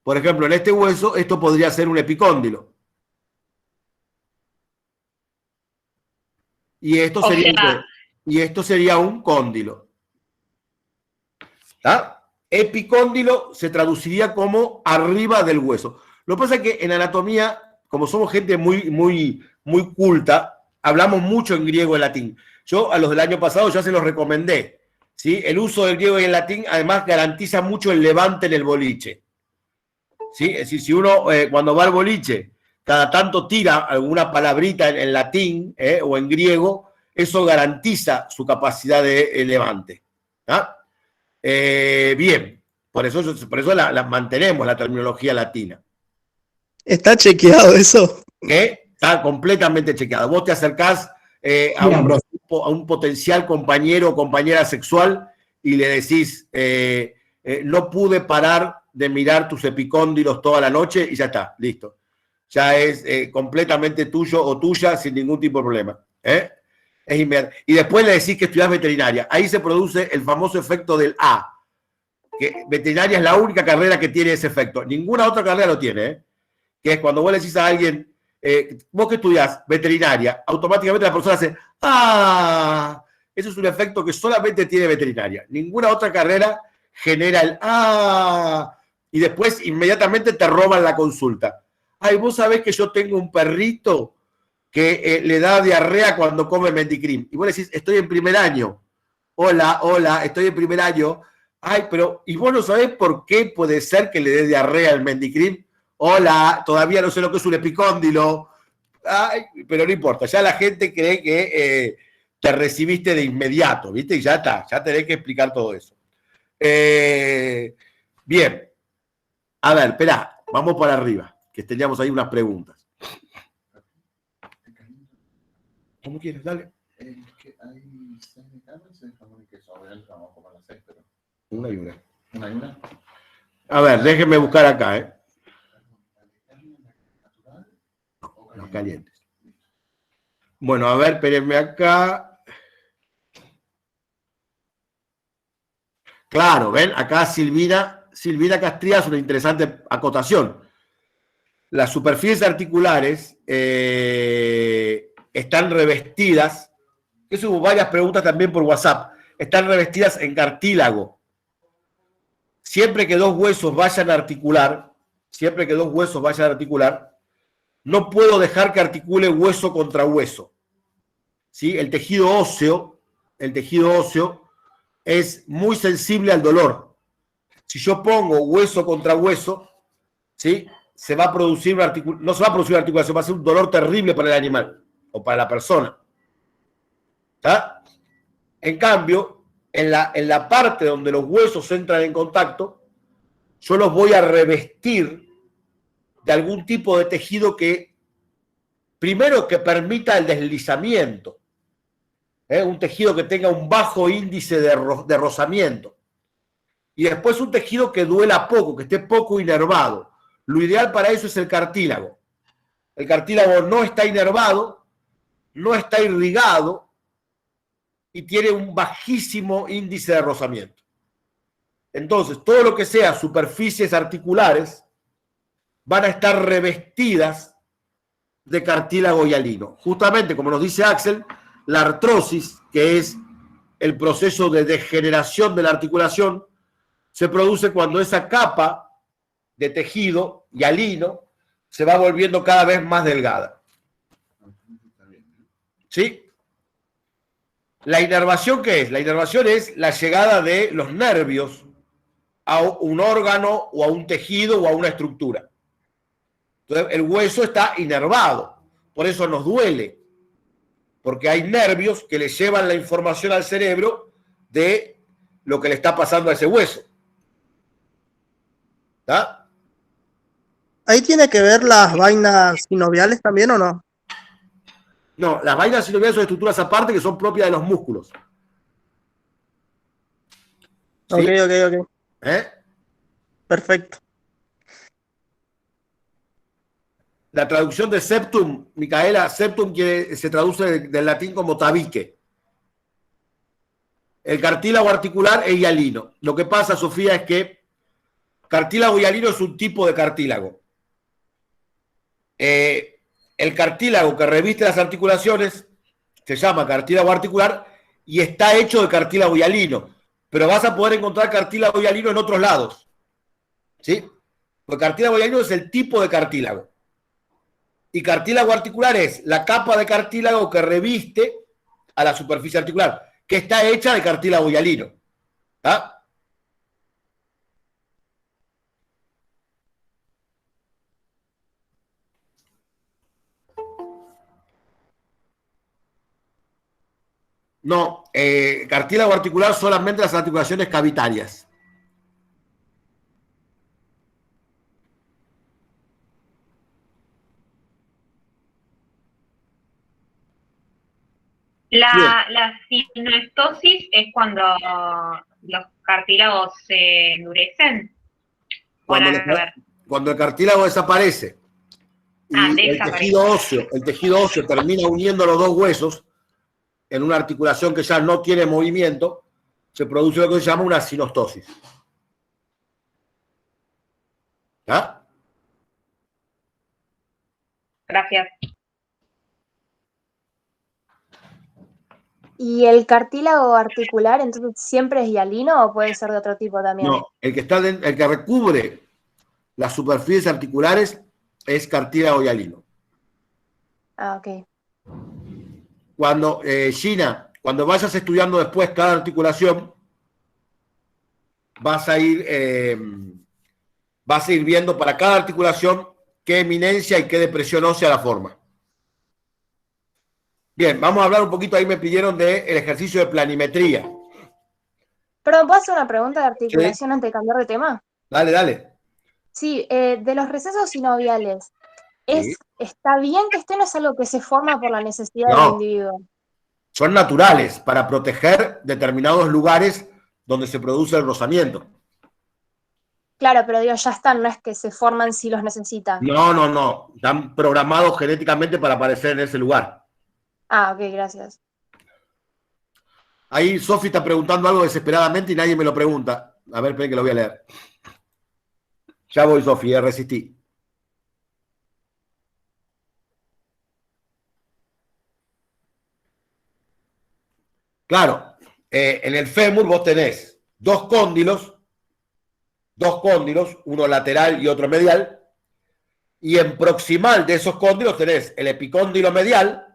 Por ejemplo, en este hueso, esto podría ser un epicóndilo. Y esto sería un cóndilo. ¿Está? Epicóndilo se traduciría como arriba del hueso. Lo que pasa es que en anatomía, como somos gente muy culta, hablamos mucho en griego y latín. Yo a los del año pasado ya se los recomendé. ¿Sí? El uso del griego y el latín además garantiza mucho el levante en el boliche. ¿Sí? Es decir, si uno cuando va al boliche cada tanto tira alguna palabrita en latín o en griego, eso garantiza su capacidad de levante. ¿Ah? Bien, por eso la mantenemos, la terminología latina. ¿Está chequeado eso? Está completamente chequeado. Vos te acercás a un potencial compañero o compañera sexual y le decís, no pude parar de mirar tus epicóndilos toda la noche y ya está, listo. Ya es completamente tuyo o tuya sin ningún tipo de problema. Y después le decís que estudiás veterinaria. Ahí se produce el famoso efecto del A. Que veterinaria es la única carrera que tiene ese efecto. Ninguna otra carrera lo tiene. Que es cuando vos le decís a alguien, vos que estudiás veterinaria, automáticamente la persona hace, ¡ah! Eso es un efecto que solamente tiene veterinaria. Ninguna otra carrera genera el ¡ah! Y después inmediatamente te roban la consulta. Ay, vos sabés que yo tengo un perrito que le da diarrea cuando come Mendicrim. Y vos le decís, estoy en primer año. Hola, estoy en primer año. Ay, pero, ¿y vos no sabés por qué puede ser que le dé diarrea al Mendicrim? Hola, todavía no sé lo que es un epicóndilo. Ay, pero no importa, ya la gente cree que te recibiste de inmediato, ¿viste? Y ya está, ya tenés que explicar todo eso. Bien. A ver, espera, vamos para arriba, que teníamos ahí unas preguntas. ¿Cómo quieres? Dale. Hay 6 de carne y 6 jamón y queso. Obviamente vamos a comer las 6, pero... Una y una. ¿Una y una? A ver, déjenme buscar acá, Los calientes. Bueno, a ver, espérenme acá. Claro, ven, acá Silvina Castría hace una interesante acotación. Las superficies articulares están revestidas, eso hubo varias preguntas también por WhatsApp, están revestidas en cartílago. Siempre que dos huesos vayan a articular, no puedo dejar que articule hueso contra hueso. ¿Sí? El tejido óseo es muy sensible al dolor. Si yo pongo hueso contra hueso, ¿sí? No se va a producir una articulación, va a ser un dolor terrible para el animal o para la persona. ¿Está? En cambio, en la parte donde los huesos entran en contacto, yo los voy a revestir de algún tipo de tejido que, primero, que permita el deslizamiento. Un tejido que tenga un bajo índice de rozamiento. Y después un tejido que duela poco, que esté poco inervado. Lo ideal para eso es el cartílago. El cartílago no está inervado, no está irrigado y tiene un bajísimo índice de rozamiento. Entonces, todo lo que sea superficies articulares van a estar revestidas de cartílago hialino. Justamente, como nos dice Axel, la artrosis, que es el proceso de degeneración de la articulación, se produce cuando esa capa de tejido hialino se va volviendo cada vez más delgada. ¿Sí? ¿La inervación qué es? La inervación es la llegada de los nervios a un órgano o a un tejido o a una estructura. Entonces, el hueso está inervado, por eso nos duele, porque hay nervios que le llevan la información al cerebro de lo que le está pasando a ese hueso. ¿Está? ¿Ahí tiene que ver las vainas sinoviales también o no? No, las vainas sinoviales son estructuras aparte que son propias de los músculos. ¿Sí? Ok. Perfecto. La traducción de septum, Micaela, septum se traduce del latín como tabique. El cartílago articular es hialino. Lo que pasa, Sofía, es que cartílago hialino es un tipo de cartílago. El cartílago que reviste las articulaciones se llama cartílago articular y está hecho de cartílago hialino. Pero vas a poder encontrar cartílago hialino en otros lados. ¿Sí? Porque cartílago hialino es el tipo de cartílago. Y cartílago articular es la capa de cartílago que reviste a la superficie articular, que está hecha de cartílago hialino. ¿Ah? No, cartílago articular solamente las articulaciones cavitarias. La sinostosis es cuando los cartílagos se endurecen. Cuando el cartílago desaparece y el tejido óseo termina uniendo los dos huesos en una articulación que ya no tiene movimiento, se produce lo que se llama una sinostosis. ¿Ah? Gracias. ¿Y el cartílago articular entonces siempre es hialino o puede ser de otro tipo también? No, el que recubre las superficies articulares es cartílago hialino. Ah, ok. Cuando, Gina, cuando vayas estudiando después cada articulación, vas a ir viendo para cada articulación qué eminencia y qué depresión ósea la forma. Bien, vamos a hablar un poquito, ahí me pidieron del ejercicio de planimetría. Perdón, ¿puedo hacer una pregunta de articulación antes de cambiar de tema? Dale, dale. Sí, de los recesos sinoviales, ¿está bien que estén o es algo que se forma por la necesidad del individuo? Son naturales para proteger determinados lugares donde se produce el rozamiento. Claro, pero digo, ya están, no es que se forman si los necesitan. No. Están programados genéticamente para aparecer en ese lugar. Ah, ok, gracias. Ahí Sofi está preguntando algo desesperadamente y nadie me lo pregunta. A ver, esperen que lo voy a leer. Ya voy, Sofi, resistí. Claro, en el fémur vos tenés dos cóndilos, uno lateral y otro medial, y en proximal de esos cóndilos tenés el epicóndilo medial,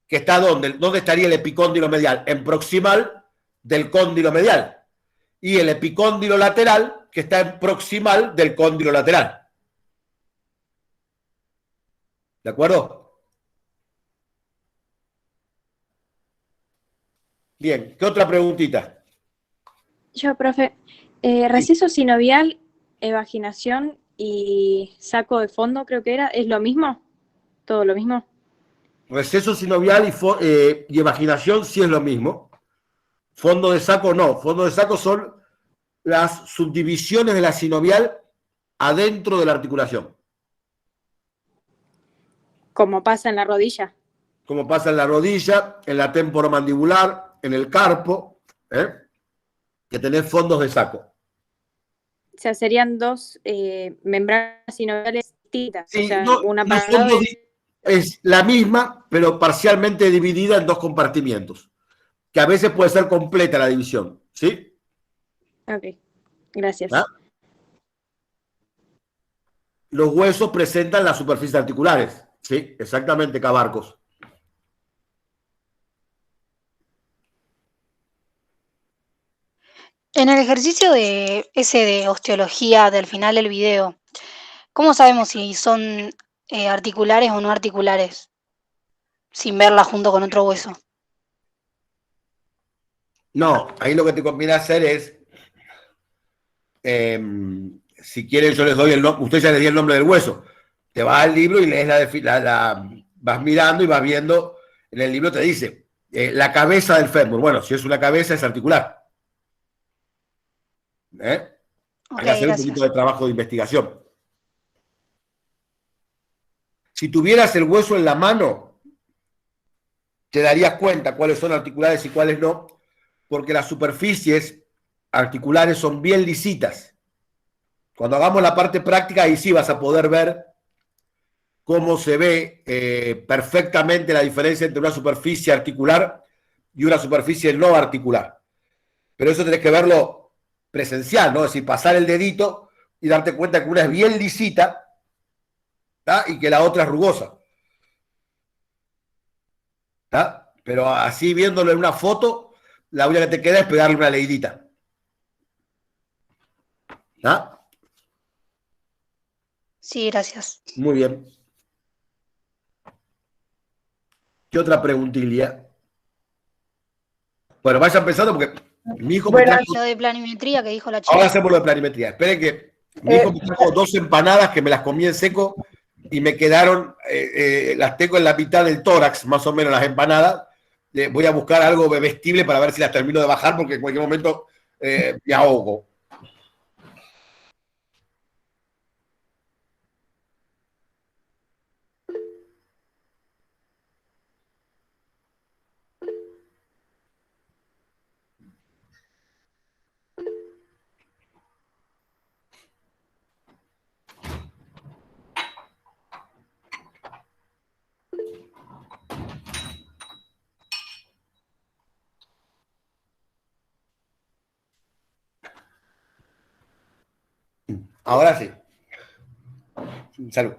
que está ¿dónde estaría el epicóndilo medial? En proximal del cóndilo medial. Y el epicóndilo lateral, que está en proximal del cóndilo lateral. ¿De acuerdo? Bien, ¿qué otra preguntita? Yo, profe, receso sinovial, evaginación y saco de fondo, creo que era, ¿es lo mismo? ¿Todo lo mismo? Receso sinovial y evaginación sí es lo mismo. Fondo de saco no. Fondo de saco son las subdivisiones de la sinovial adentro de la articulación. Como pasa en la rodilla. Como pasa en la rodilla, en la temporomandibular, en el carpo, que tenés fondos de saco. O sea, serían dos membranas sinoviales distintas. Sí, o sea, no, una no para son un lado dos es la misma, pero parcialmente dividida en dos compartimientos, que a veces puede ser completa la división, ¿sí? Ok, gracias. ¿Ah? Los huesos presentan las superficies articulares, ¿sí? Exactamente, Cabarcos. En el ejercicio de osteología del final del video, ¿cómo sabemos si son articulares o no articulares? Sin verla junto con otro hueso. No, ahí lo que te conviene hacer es, si quieren yo les doy el nombre, usted ya les di el nombre del hueso, te vas al libro y lees vas mirando y vas viendo, en el libro te dice, la cabeza del fémur. Bueno, si es una cabeza es articular. Hay que hacer un poquito de trabajo de investigación. Si tuvieras el hueso en la mano, te darías cuenta cuáles son articulares y cuáles no, porque las superficies articulares son bien lisitas. Cuando hagamos la parte práctica, ahí sí vas a poder ver cómo se ve perfectamente la diferencia entre una superficie articular y una superficie no articular. Pero eso tenés que verlo presencial, ¿no? Es decir, pasar el dedito y darte cuenta que una es bien lisita, ¿tá? Y que la otra es rugosa. ¿Tá? Pero así viéndolo en una foto, la única que te queda es pegarle una leidita. ¿Tá? Sí, gracias. Muy bien. ¿Qué otra preguntilla? Bueno, vayan pensando porque mi hijo me trajo... Lo de planimetría que dijo la chica. Ahora hacemos lo de planimetría. Esperen que mi hijo me trajo 2 empanadas que me las comí en seco y me quedaron, las tengo en la mitad del tórax, más o menos las empanadas. Voy a buscar algo bebestible para ver si las termino de bajar porque en cualquier momento me ahogo. Ahora sí. Salud.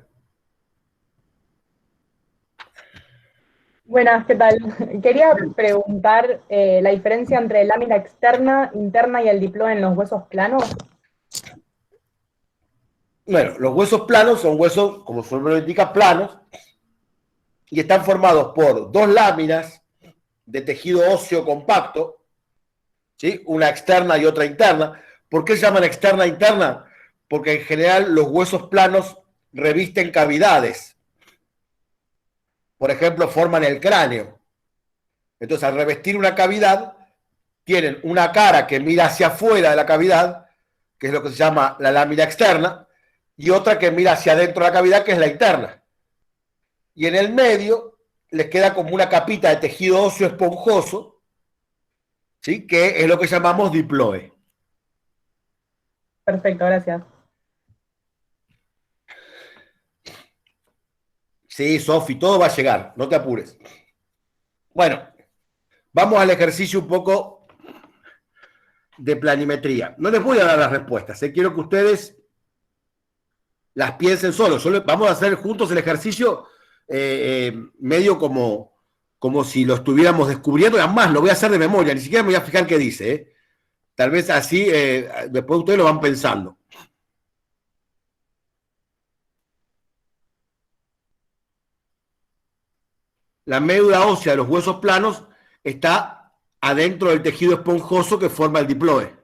Buenas, ¿qué tal? Quería preguntar la diferencia entre lámina externa, interna y el diploe en los huesos planos. Bueno, los huesos planos son huesos, como su nombre lo indica, planos, y están formados por 2 láminas de tejido óseo compacto, ¿sí? Una externa y otra interna. ¿Por qué se llaman externa e interna? Porque en general los huesos planos revisten cavidades. Por ejemplo, forman el cráneo. Entonces, al revestir una cavidad, tienen una cara que mira hacia afuera de la cavidad, que es lo que se llama la lámina externa, y otra que mira hacia adentro de la cavidad, que es la interna. Y en el medio les queda como una capita de tejido óseo esponjoso, ¿sí? Que es lo que llamamos diploe. Perfecto, gracias. Sí, Sofi, todo va a llegar, no te apures. Bueno, vamos al ejercicio un poco de planimetría. No les voy a dar las respuestas, quiero que ustedes las piensen solos. Vamos a hacer juntos el ejercicio medio como si lo estuviéramos descubriendo. Además, lo voy a hacer de memoria, ni siquiera me voy a fijar qué dice. Tal vez así, después ustedes lo van pensando. La médula ósea de los huesos planos está adentro del tejido esponjoso que forma el diploe.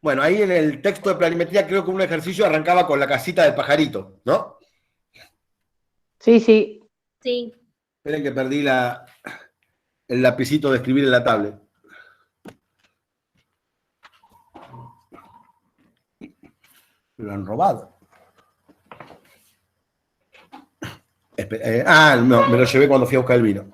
Bueno, ahí en el texto de planimetría creo que un ejercicio arrancaba con la casita del pajarito, ¿no? Sí, sí. Sí. Esperen que perdí el lapicito de escribir en la tablet. Me lo han robado. No, me lo llevé cuando fui a buscar el vino.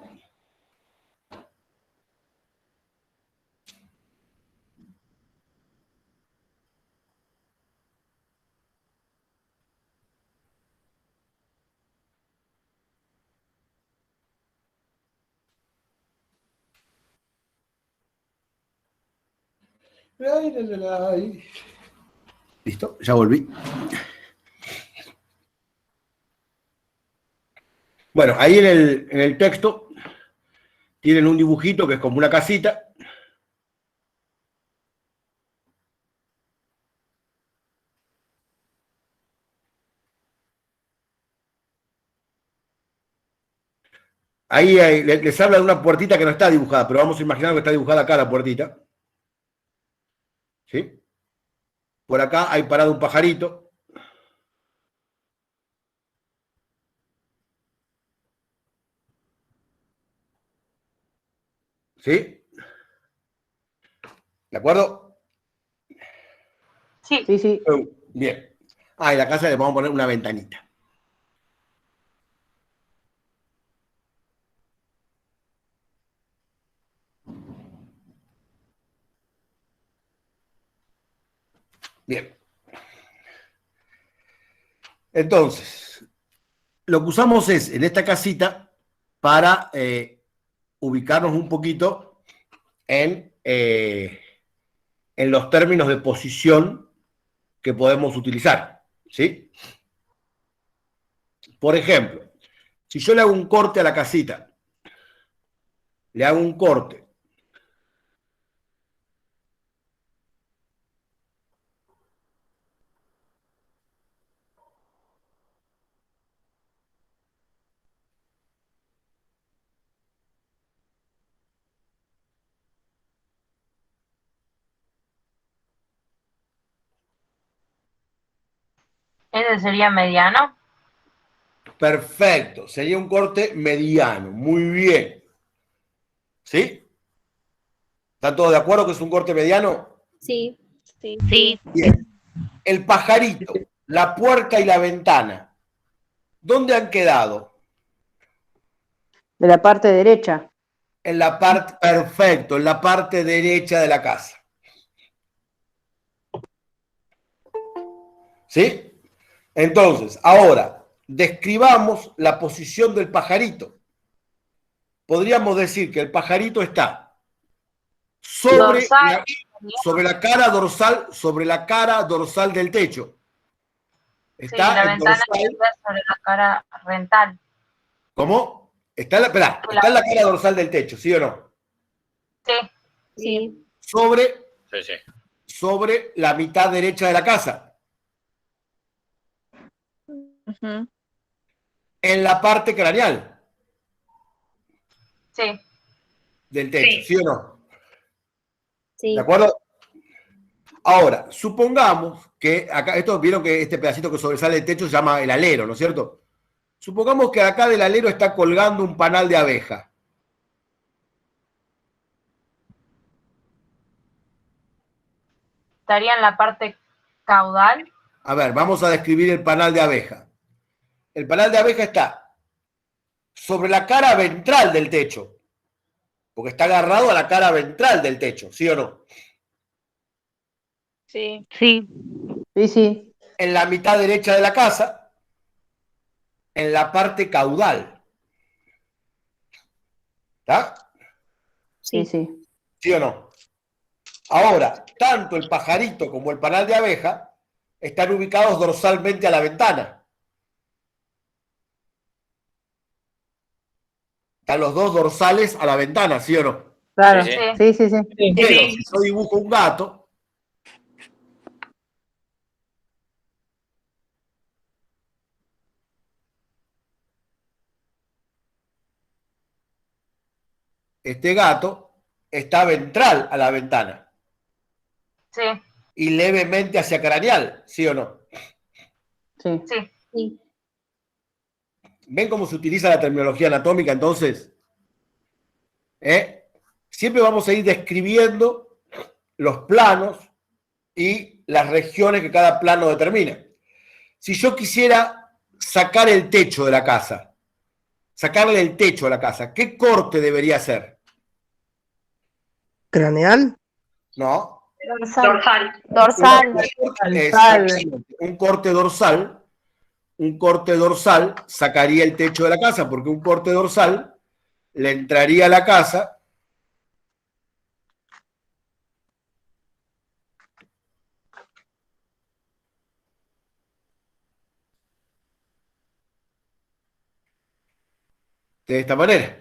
Listo, ya volví. Bueno, ahí en el texto tienen un dibujito que es como una casita. Ahí les habla de una puertita que no está dibujada, pero vamos a imaginar que está dibujada acá la puertita. ¿Sí? Por acá hay parado un pajarito. ¿Sí? ¿De acuerdo? Sí. Sí, sí. Bien. Ah, en la casa le vamos a poner una ventanita. Bien. Entonces, lo que usamos es, en esta casita, para ubicarnos un poquito en los términos de posición que podemos utilizar, ¿sí? Por ejemplo, si yo le hago un corte a la casita, le hago un corte, ¿Ese sería mediano? perfecto, sería un corte mediano, muy bien. ¿Sí? ¿Están todos de acuerdo que es un corte mediano? Sí. Sí. Bien. El pajarito, la puerta y la ventana, ¿dónde han quedado? De la parte derecha. En la parte, perfecto, en la parte derecha de la casa. ¿Sí? Entonces, ahora, describamos la posición del pajarito. Podríamos decir que el pajarito está sobre la cara dorsal del techo. Está sí, la el ventana dorsal. está sobre la cara rental. ¿Cómo? Está en la cara dorsal del techo, ¿sí o no? Sí. Sobre la mitad derecha de la casa. En la parte craneal. Sí. Del techo, ¿sí o no? Sí. ¿De acuerdo? Ahora, supongamos que acá, vieron que este pedacito que sobresale del techo se llama el alero, ¿no es cierto? Supongamos que acá del alero está colgando un panal de abeja. ¿Estaría en la parte caudal? A ver, vamos a describir el panal de abeja. El panal de abeja está sobre la cara ventral del techo, porque está agarrado a la cara ventral del techo, ¿sí o no? Sí. Sí, sí. En la mitad derecha de la casa, en la parte caudal. ¿Está? Sí, sí. ¿Sí o no? Ahora, tanto el pajarito como el panal de abeja están ubicados dorsalmente a la ventana. Están los dos dorsales a la ventana, ¿sí o no? Claro. Sí, sí, sí. Pero si yo dibujo un gato, este gato está ventral a la ventana. Sí. Y levemente hacia craneal, ¿sí o no? Sí. Sí. ¿Ven cómo se utiliza la terminología anatómica entonces? Siempre vamos a ir describiendo los planos y las regiones que cada plano determina. Si yo quisiera sacar el techo de la casa, sacarle el techo a la casa, ¿qué corte debería hacer? ¿Craneal? No. Dorsal. Exactamente. Un corte dorsal sacaría el techo de la casa, porque un corte dorsal le entraría a la casa de esta manera.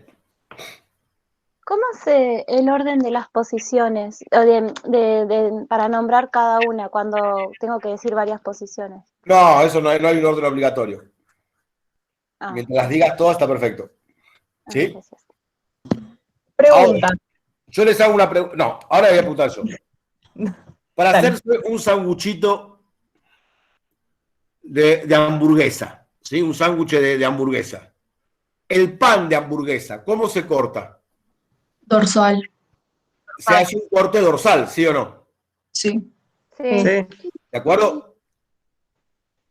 ¿Cómo es el orden de las posiciones para nombrar cada una cuando tengo que decir varias posiciones? No, eso no hay un orden obligatorio. Mientras las digas todas está perfecto. ¿Sí? Pregunta. Ahora, yo les hago una pregunta. No, ahora voy a apuntar yo. Para hacerse un sanguchito de hamburguesa, ¿sí? Un sándwich de hamburguesa. El pan de hamburguesa, ¿cómo se corta? Dorsal. Se hace un corte dorsal, ¿sí o no? Sí. Sí. ¿De acuerdo?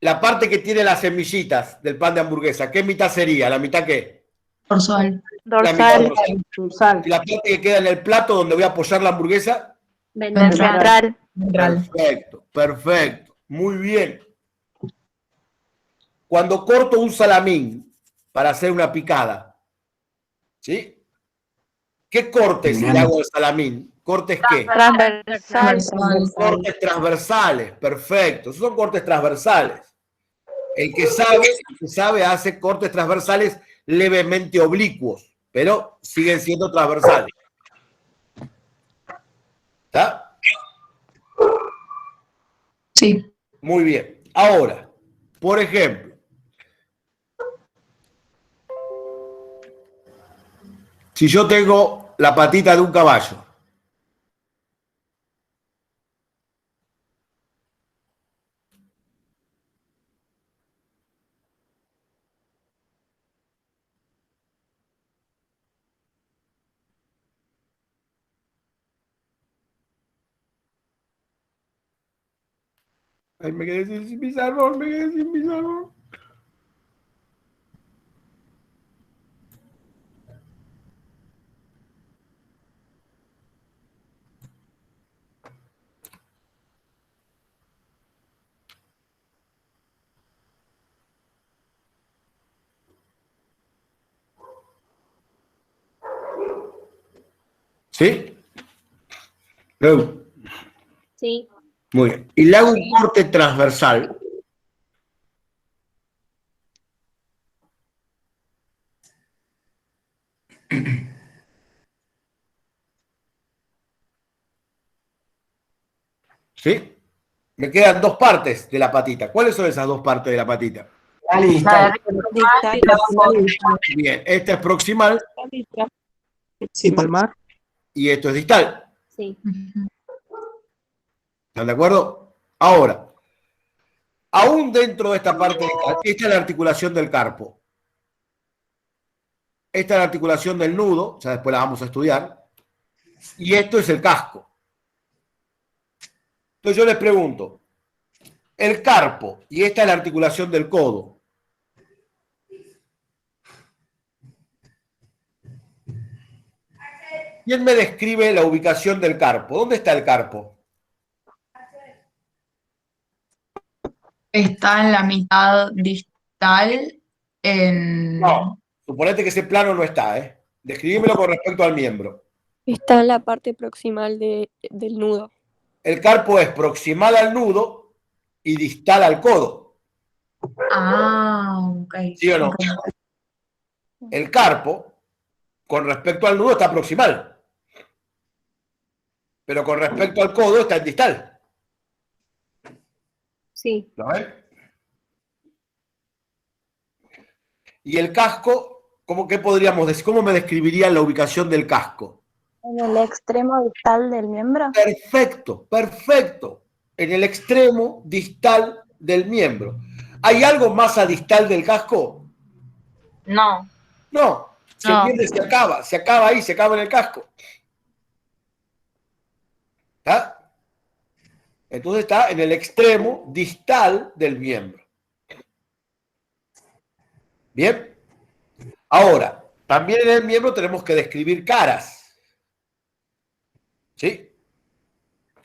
La parte que tiene las semillitas del pan de hamburguesa, ¿qué mitad sería? ¿La mitad qué? Dorsal. La mitad Dorsal. dorsal. ¿Y la parte que queda en el plato donde voy a apoyar la hamburguesa? Ventral. Perfecto, perfecto. Muy bien. Cuando corto un salamín para hacer una picada, ¿sí? ¿Qué cortes le hago al salamín? ¿Cortes qué? Cortes transversales, perfecto. Esos son cortes transversales. El que sabe hace cortes transversales levemente oblicuos, pero siguen siendo transversales. ¿Está? Sí. Muy bien. Ahora, por ejemplo, si yo tengo la patita de un caballo, ay, me quedé sin pizarrón, me quedé sin pizarrón. ¿Sí? Luego, Sí. muy bien. Y le hago un corte transversal. ¿Sí? Me quedan dos partes de la patita. ¿Cuáles son esas dos partes de la patita? Bien, esta es proximal. Sí, palmar. Y esto es distal. Sí. ¿Están de acuerdo? Ahora, aún dentro de esta parte, esta es la articulación del carpo. Esta es la articulación del nudo, ya después la vamos a estudiar. Y esto es el casco. Entonces yo les pregunto, el carpo, y esta es la articulación del codo. ¿Quién me describe la ubicación del carpo? ¿Dónde está el carpo? Está en la mitad distal en... No, suponete que ese plano no está, ¿eh? Describímelo con respecto al miembro. Está en la parte proximal del nudo. El carpo es proximal al nudo y distal al codo. Ah, ok. ¿Sí o no? El carpo, con respecto al nudo, está proximal. Pero con respecto al codo, está en distal. Sí. ¿Lo ven? Y el casco, ¿qué podríamos decir? ¿Cómo me describirían la ubicación del casco? En el extremo distal del miembro. Perfecto, perfecto. En el extremo distal del miembro. ¿Hay algo más a distal del casco? No. No. Se No. entiende, se acaba ahí, se acaba en el casco. ¿Está? Entonces está en el extremo distal del miembro. Bien. Ahora, también en el miembro tenemos que describir caras. ¿Sí?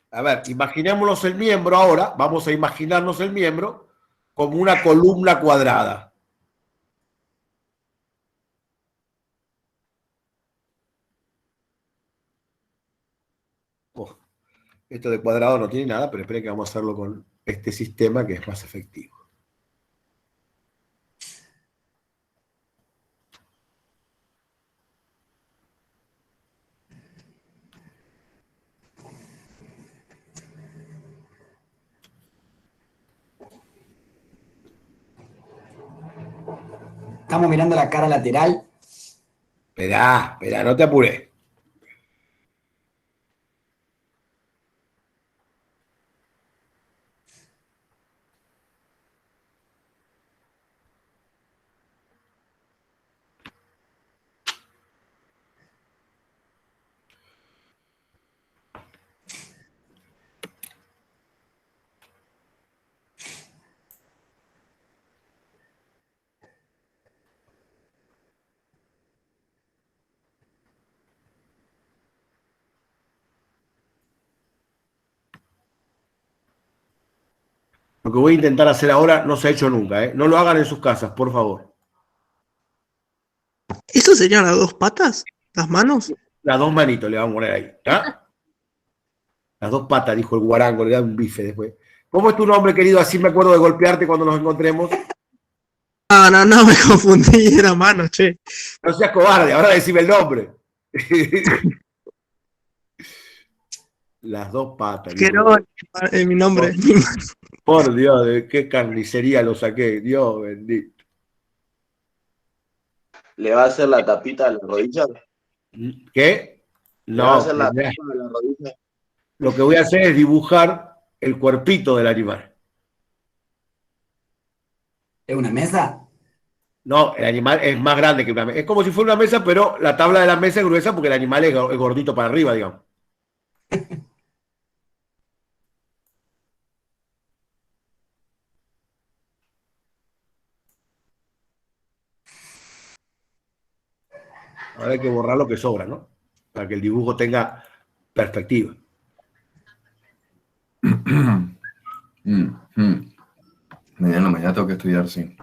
A ver, imaginémonos el miembro ahora. Vamos a imaginarnos el miembro como una columna cuadrada. Oh, esto de cuadrado no tiene nada, pero esperen que vamos a hacerlo con este sistema que es más efectivo. Estamos mirando la cara lateral. Esperá, no te apures. Lo que voy a intentar hacer ahora no se ha hecho nunca, ¿eh? No lo hagan en sus casas, por favor. ¿Eso serían las dos patas? ¿Las manos? Las dos manitos le vamos a poner ahí. ¿Ah? Las dos patas, dijo el guarango, le da un bife después. ¿Cómo es tu nombre, querido? Así me acuerdo de golpearte cuando nos encontremos. No, me confundí, era mano, che. No seas cobarde, ahora decime el nombre. Las dos patas. Querón, mi nombre. Por Dios, de qué carnicería lo saqué. Dios bendito. ¿Le va a hacer la tapita a la rodilla? ¿Qué? ¿Le va a No. hacer la tapa a la rodilla? Lo que voy a hacer es dibujar el cuerpito del animal. ¿Es una mesa? No, el animal es más grande que una mesa. Es como si fuera una mesa, pero la tabla de la mesa es gruesa porque el animal es gordito para arriba, digamos. Ahora hay que borrar lo que sobra, ¿no? Para que el dibujo tenga perspectiva. Mañana tengo que estudiar, sí.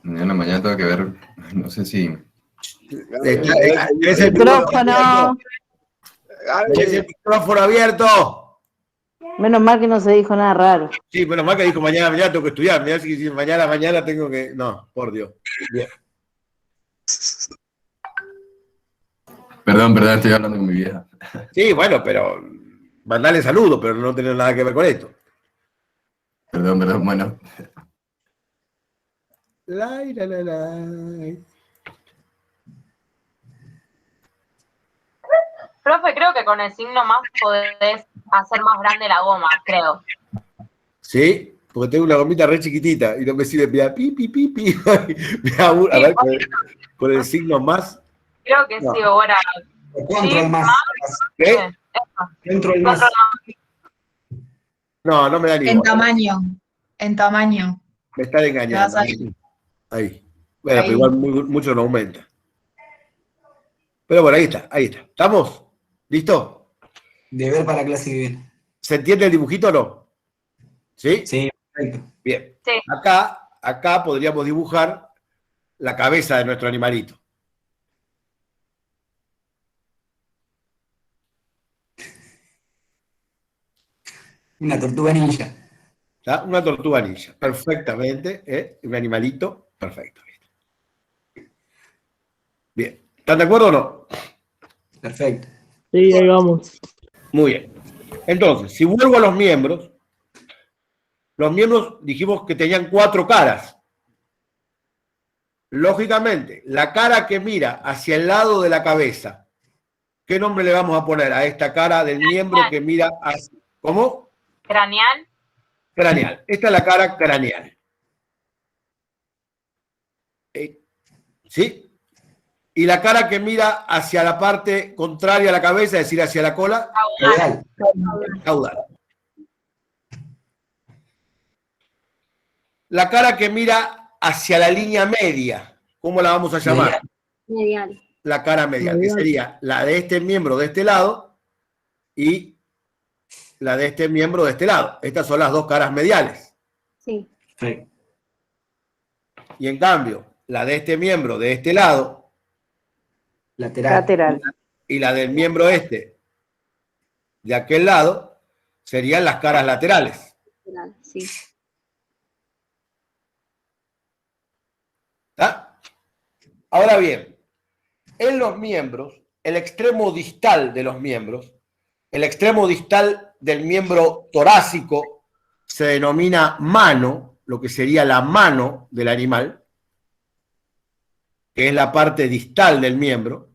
Mañana tengo que ver, no sé si... Es el micrófono. Es el micrófono abierto. Menos mal que no se dijo nada raro. Sí, menos mal que dijo mañana tengo que estudiar. Mirá, si mañana tengo que... No, por Dios. Bien. Perdón, estoy hablando con mi vieja. Sí, bueno, pero mandale saludos, pero no tiene nada que ver con esto. Perdón, bueno. La. Profe, creo que con el signo más podés hacer más grande la goma, creo. Sí, porque tengo una gomita re chiquitita y no me sirve. Mira, pi. A ver, con el signo más. Creo que No. sí, ahora. Control más. ¿Qué? Control más. No me da ni En bola. tamaño. En tamaño. Me están engañando. Vas ahí. Ahí. Bueno, Ahí. pero igual mucho no aumenta. Pero bueno, ahí está. ¿Estamos? ¿Listo? Deber para clase vivir. ¿Se entiende el dibujito o no? ¿Sí? Sí, perfecto. Bien. Sí. Acá podríamos dibujar la cabeza de nuestro animalito. Una tortuga ninja. ¿Está? Una tortuga ninja. Perfectamente. ¿Eh? Un animalito. Perfecto. Bien. ¿Están de acuerdo o no? Perfecto. Sí, ahí vamos. Muy bien. Entonces, si vuelvo a los miembros dijimos que tenían 4 caras. Lógicamente, la cara que mira hacia el lado de la cabeza, ¿qué nombre le vamos a poner a esta cara del miembro que mira hacia... ¿Cómo? Craneal. Craneal. Esta es la cara craneal. ¿Sí? Y la cara que mira hacia la parte contraria a la cabeza, es decir, hacia la cola, caudal. La cara que mira hacia la línea media, ¿cómo la vamos a llamar? Medial. La cara medial, que sería la de este miembro de este lado y la de este miembro de este lado. Estas son las dos caras mediales. Sí. Sí. Y en cambio, la de este miembro de este lado Lateral. y la del miembro este de aquel lado serían las caras laterales. Sí. ¿Está? Ahora bien, en los miembros, el extremo distal de los miembros, el extremo distal del miembro torácico se denomina mano, lo que sería la mano del animal, que es la parte distal del miembro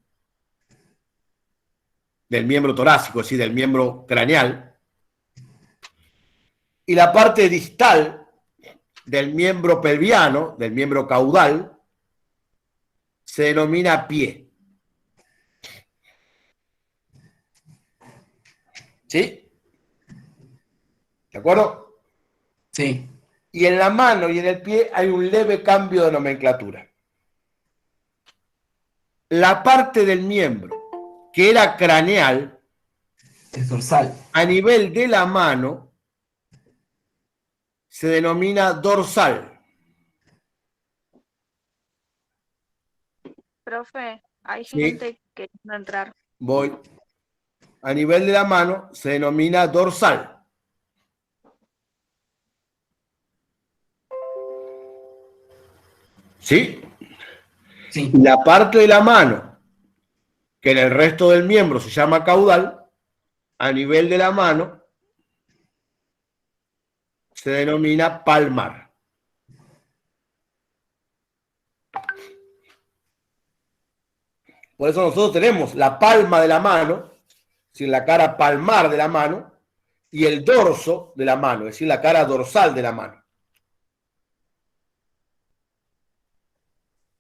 torácico, es decir, del miembro craneal, y la parte distal del miembro pelviano, del miembro caudal, se denomina pie. ¿Sí? ¿De acuerdo? Sí. Y en la mano y en el pie hay un leve cambio de nomenclatura. La parte del miembro que era craneal Es dorsal. A nivel de la mano se denomina dorsal. Profe, hay Sí. gente queriendo entrar. Voy. A nivel de la mano se denomina dorsal. ¿Sí? Sí. Y la parte de la mano, que en el resto del miembro se llama caudal, a nivel de la mano se denomina palmar. Por eso nosotros tenemos la palma de la mano, es decir, la cara palmar de la mano, y el dorso de la mano, es decir, la cara dorsal de la mano.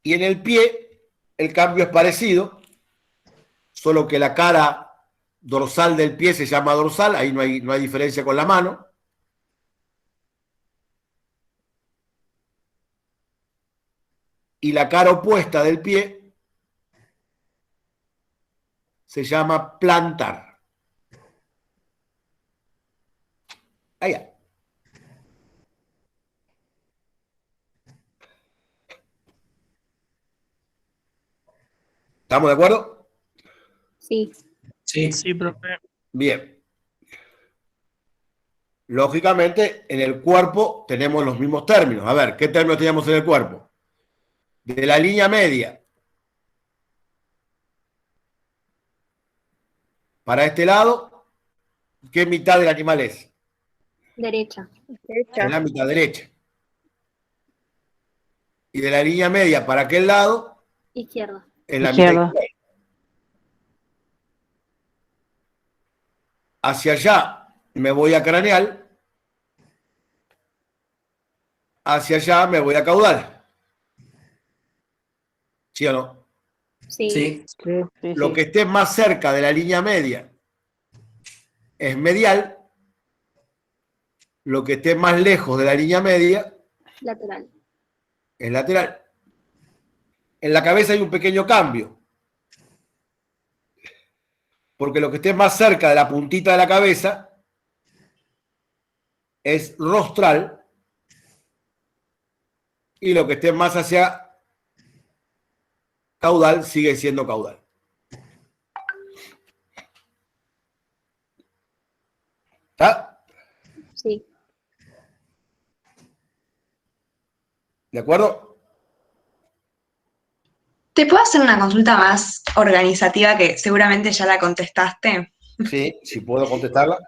Y en el pie el cambio es parecido, solo que la cara dorsal del pie se llama dorsal, ahí no hay diferencia con la mano. Y la cara opuesta del pie se llama plantar. Allá. ¿Estamos de acuerdo? Sí. Sí. Sí, profe. Bien. Lógicamente, en el cuerpo tenemos los mismos términos. A ver, ¿qué términos teníamos en el cuerpo? De la línea media para este lado, ¿qué mitad del animal es? Derecha. Es la mitad derecha. Y de la línea media para aquel lado, Izquierda. es la Izquierda. mitad izquierda. Hacia allá me voy a craneal. Hacia allá me voy a caudal. ¿Sí o no? Sí. Sí. Lo que esté más cerca de la línea media es medial. Lo que esté más lejos de la línea media Lateral. es lateral. En la cabeza hay un pequeño cambio. Porque lo que esté más cerca de la puntita de la cabeza es rostral. Y lo que esté más hacia caudal sigue siendo caudal. ¿Está? Sí. ¿De acuerdo? ¿Te puedo hacer una consulta más organizativa que seguramente ya la contestaste? Sí, si puedo contestarla.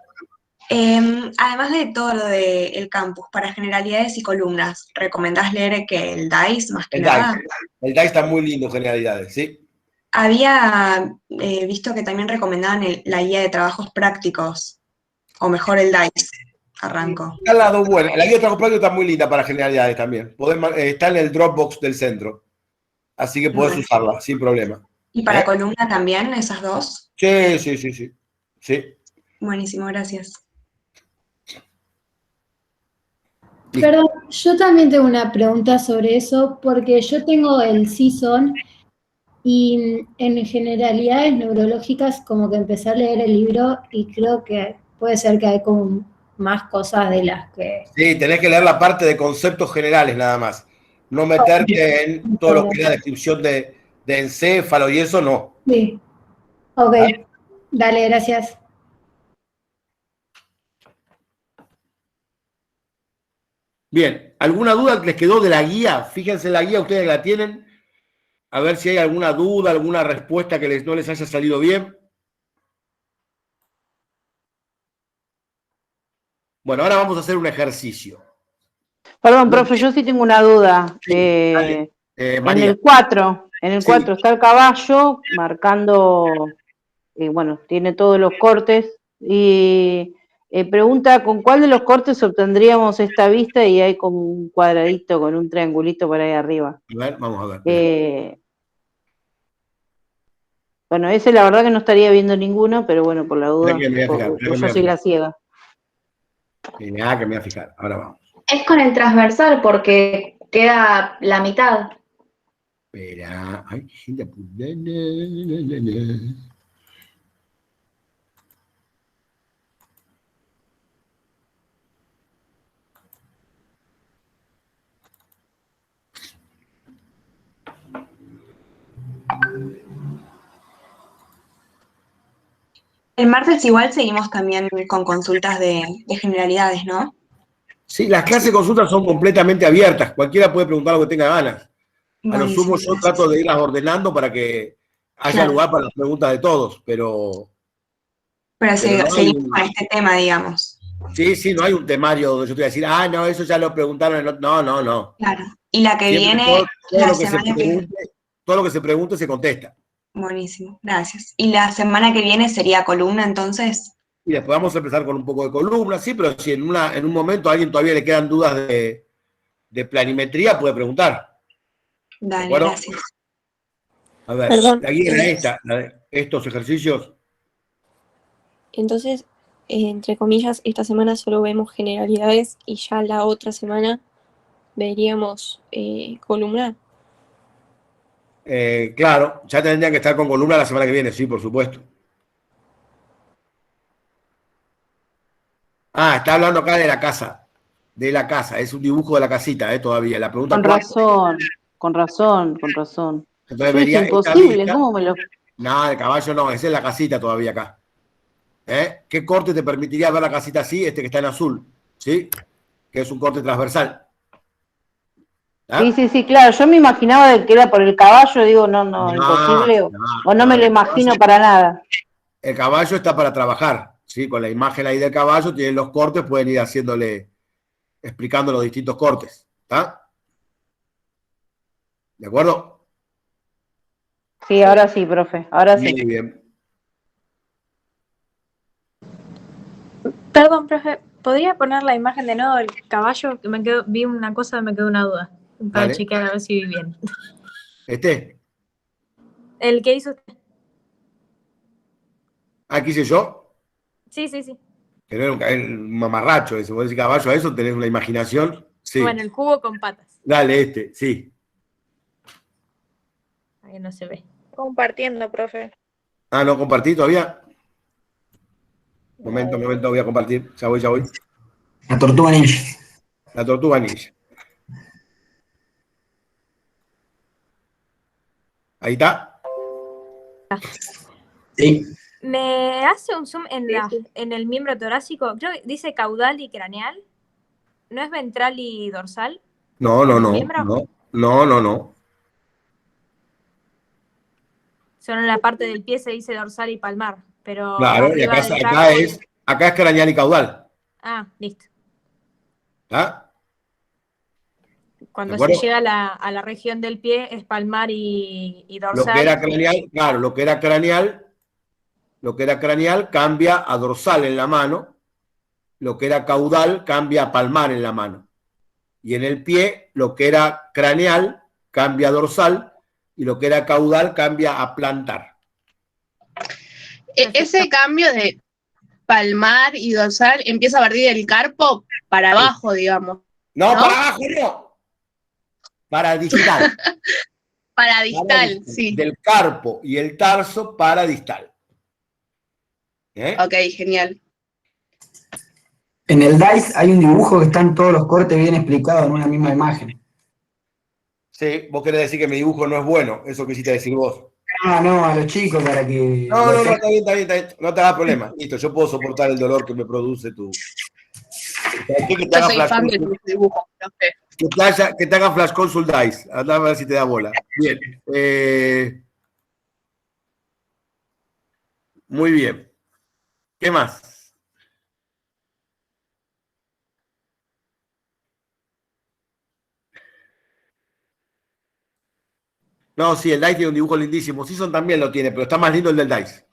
Además de todo lo del campus, para generalidades y columnas, ¿recomendás leer que el DICE más que El nada? DICE. El DICE está muy lindo, generalidades, ¿sí? Había visto que también recomendaban la guía de trabajos prácticos, o mejor el DICE. Arranco. Está las dos buenas. La guía de trabajo práctico está muy linda para generalidades también. Está en el Dropbox del centro. Así que podés usarla, sin problema. ¿Y para columna también, esas dos? Sí, sí, sí, sí. Sí. Buenísimo, gracias. Perdón, yo también tengo una pregunta sobre eso, porque yo tengo el Season y en generalidades neurológicas como que empecé a leer el libro y creo que puede ser que hay como más cosas de las que... Sí, tenés que leer la parte de conceptos generales nada más. No meterte en todo lo que es la descripción de encéfalo y eso, no. Sí. Ok, dale, gracias. Bien, ¿alguna duda les quedó de la guía? Fíjense en la guía, ustedes la tienen. A ver si hay alguna duda, alguna respuesta que no les haya salido bien. Bueno, ahora vamos a hacer un ejercicio. Perdón, profe, yo sí tengo una duda. Dale, En María. el 4, Sí. está el caballo marcando, bueno, tiene todos los cortes y pregunta con cuál de los cortes obtendríamos esta vista y hay como un cuadradito con un triangulito por ahí arriba. A ver, vamos a ver. Bueno, ese la verdad que no estaría viendo ninguno, pero bueno, por la duda, Espera que me voy a fijar, espera que me yo voy a soy la fijar. ciega. Mirá, que me voy a fijar. Ahora vamos. Es con el transversal porque queda la mitad. Espera. Ay, gente. El martes igual seguimos también con consultas de generalidades, ¿no? Sí, las clases de consulta son completamente abiertas. Cualquiera puede preguntar lo que tenga ganas. A lo Buenísimo, sumo yo gracias. trato de irlas ordenando para que haya Claro. lugar para las preguntas de todos, pero Pero no hay seguimos un... con este tema, digamos. Sí, no hay un temario donde yo te voy a decir, no, eso ya lo preguntaron en otro... No. Claro. Y la que Siempre viene, todo la lo que se semana que pregunte, todo lo que se pregunte se contesta. Buenísimo, gracias. ¿Y la semana que viene sería columna entonces? Y después vamos a empezar con un poco de columna, sí, pero si en un momento a alguien todavía le quedan dudas de planimetría, puede preguntar. ¿De Dale, acuerdo? gracias. A ver, Perdón. la guía era esta, estos ejercicios. Entonces, entre comillas, esta semana solo vemos generalidades y ya la otra semana veríamos columna. Claro, ya tendrían que estar con columna la semana que viene, sí, por supuesto. Está hablando acá de la casa. De la casa, es un dibujo de la casita, todavía. La pregunta Con razón. Entonces Yo dije, vería esta imposible, vista. ¿cómo me lo...? No, el caballo no, esa es la casita todavía acá. ¿Qué corte te permitiría ver la casita así? Este que está en azul, ¿sí? Que es un corte transversal. Sí, claro, yo me imaginaba de que era por el caballo, digo, no, imposible, o no me lo imagino para nada. El caballo está para trabajar, ¿sí? Con la imagen ahí del caballo, tienen los cortes, pueden ir explicando los distintos cortes, ¿está? ¿De acuerdo? Sí, ahora sí, profe, ahora sí. Muy bien. Perdón, profe, ¿podría poner la imagen de nuevo del caballo? Que vi una cosa, me quedó una duda. Para Dale. chequear a ver si vi bien. El que hizo usted. ¿Qué hice yo? Sí. Que no era un mamarracho ese. Vos decís caballo a eso, tenés una imaginación. Sí. Bueno, el cubo con patas. Dale, sí. Ahí no se ve. Compartiendo, profe. ¿No compartí todavía? Momento, voy a compartir. Ya voy. La tortuga ninja. La tortuga ninja. Ahí está. Sí. ¿Me hace un zoom en el miembro torácico? Creo que dice caudal y craneal. ¿No es ventral y dorsal? No. ¿Miembro? No. Solo en la parte del pie se dice dorsal y palmar. Pero Claro, y arriba acá, del acá tarso- es craneal y caudal. Listo. ¿Está? Cuando ¿De se acuerdo? llega a la región del pie es palmar y Lo dorsal. que era craneal, claro, lo que era craneal cambia a dorsal en la mano, lo que era caudal cambia a palmar en la mano. Y en el pie, lo que era craneal cambia a dorsal y lo que era caudal cambia a plantar. Ese cambio de palmar y dorsal empieza a partir del carpo para abajo, digamos. No, para abajo no. Para distal. Para distal, sí. Del carpo y el tarso para distal. Ok, genial. En el DICE hay un dibujo que están todos los cortes bien explicados en una misma imagen. Sí, vos querés decir que mi dibujo no es bueno, eso quisiste decir vos. No, a los chicos para que... No, está bien. No te hagas problema. Listo, yo puedo soportar el dolor que me produce tu... Que te Yo soy fan de tus dibujos, profe. Que te haga Flash Consult Dice. Anda a ver si te da bola. Bien. Muy bien. ¿Qué más? No, sí, el Dice tiene un dibujo lindísimo. Season también lo tiene, pero está más lindo el del Dice.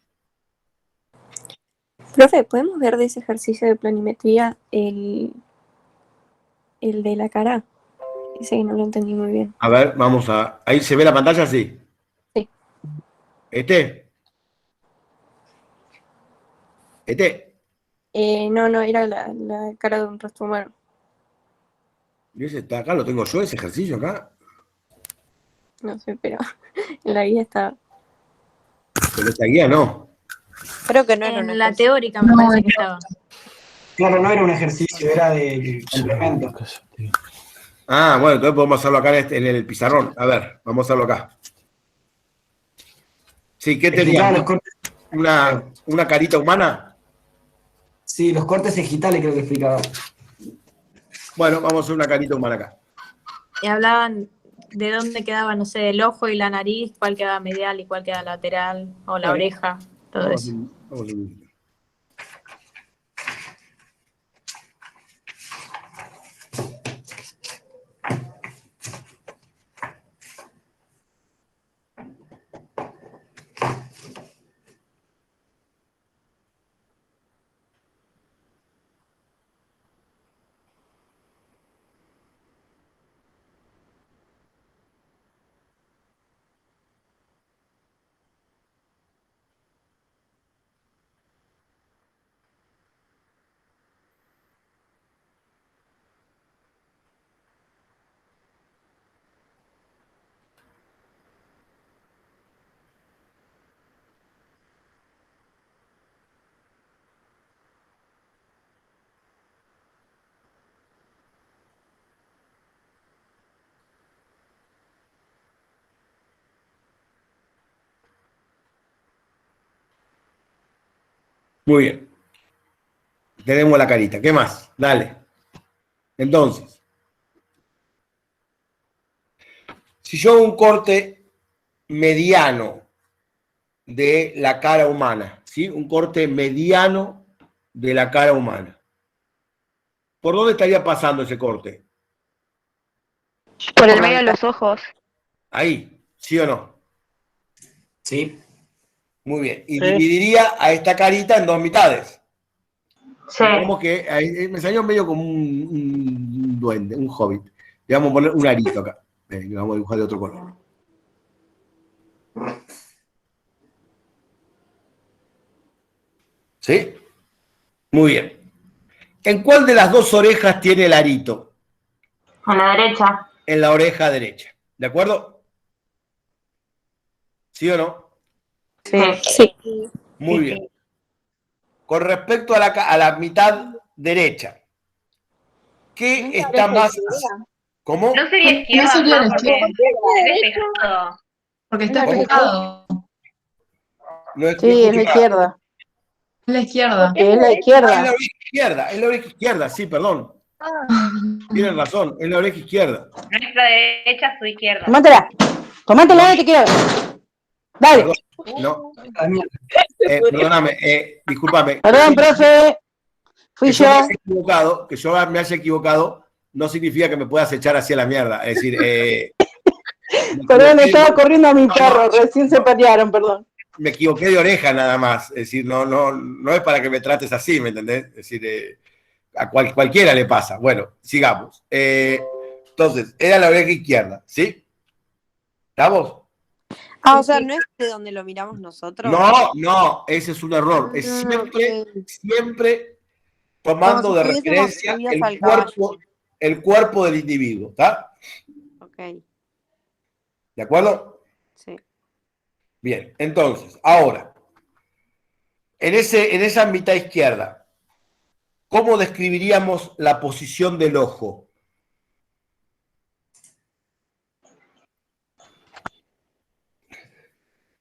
Profe, ¿podemos ver de ese ejercicio de planimetría el de la cara? Ese que no lo entendí muy bien. A ver, vamos a... ¿Ahí se ve la pantalla? Sí. Sí. No, era la cara de un rostro humano. ¿Y ese está acá? ¿Lo tengo yo, ese ejercicio acá? No sé, pero en la guía está. Pero esta guía no. Creo que no era en la teórica, me parece que estaba. Claro, no era un ejercicio, era de complemento. Bueno, entonces podemos hacerlo acá en el pizarrón. A ver, vamos a hacerlo acá. Sí, ¿qué teníamos? una carita humana? Sí, los cortes digitales creo que explicaba. Bueno, vamos a hacer una carita humana acá. Y hablaban de dónde quedaba, no sé, el ojo y la nariz, cuál quedaba medial y cuál quedaba lateral, o la Bueno, oreja, todo vamos a eso. vamos a hacer un- Muy bien. Tenemos la carita. ¿Qué más? Dale. Entonces, si yo hago un corte mediano de la cara humana, ¿sí? Un corte mediano de la cara humana. ¿Por dónde estaría pasando ese corte? Por el medio de los ojos. Ahí, ¿sí o no? Sí. Muy bien. Y Sí. dividiría a esta carita en dos mitades. Sí. Como que ahí me salió medio como un duende, un hobbit. Le vamos a poner un arito acá. Le vamos a dibujar de otro color. ¿Sí? Muy bien. ¿En cuál de las dos orejas tiene el arito? A la derecha. En la oreja derecha. ¿De acuerdo? ¿Sí o no? Sí. Muy bien. Con respecto a la mitad derecha, ¿qué está más? ¿Cómo? No sería No izquierda, sería la porque izquierda. es despejado. Porque está ¿Cómo? despejado. No es Sí, es la izquierda. Es la izquierda. Que es la Ah, es la izquierda. oreja izquierda, es la oreja izquierda, sí, perdón. Tienen razón, es la oreja izquierda. Nuestra derecha, su izquierda. Tomátela. Tomátela, te quiero. Dale. Perdón, no. Perdóname, discúlpame. Perdón, profe. Fui Que yo me yo. haya equivocado, que yo me haya equivocado, no significa que me puedas echar hacia la mierda. Es decir, Perdón, estaba corriendo a mi perro. Recién se pelearon, perdón. me equivoqué de oreja nada más. Es decir, no es para que me trates así, ¿me entendés? Es decir, a cualquiera le pasa. Bueno, sigamos. Entonces, era la oreja izquierda, ¿sí? ¿Estamos? Ah, o sea, no es de donde lo miramos nosotros. No, ese es un error. Es siempre tomando Como si de estuviésemos referencia subidos al caballo. el cuerpo del individuo, ¿está? Ok, ¿De acuerdo? sí. Bien, entonces, ahora, en esa mitad izquierda, ¿cómo describiríamos la posición del ojo?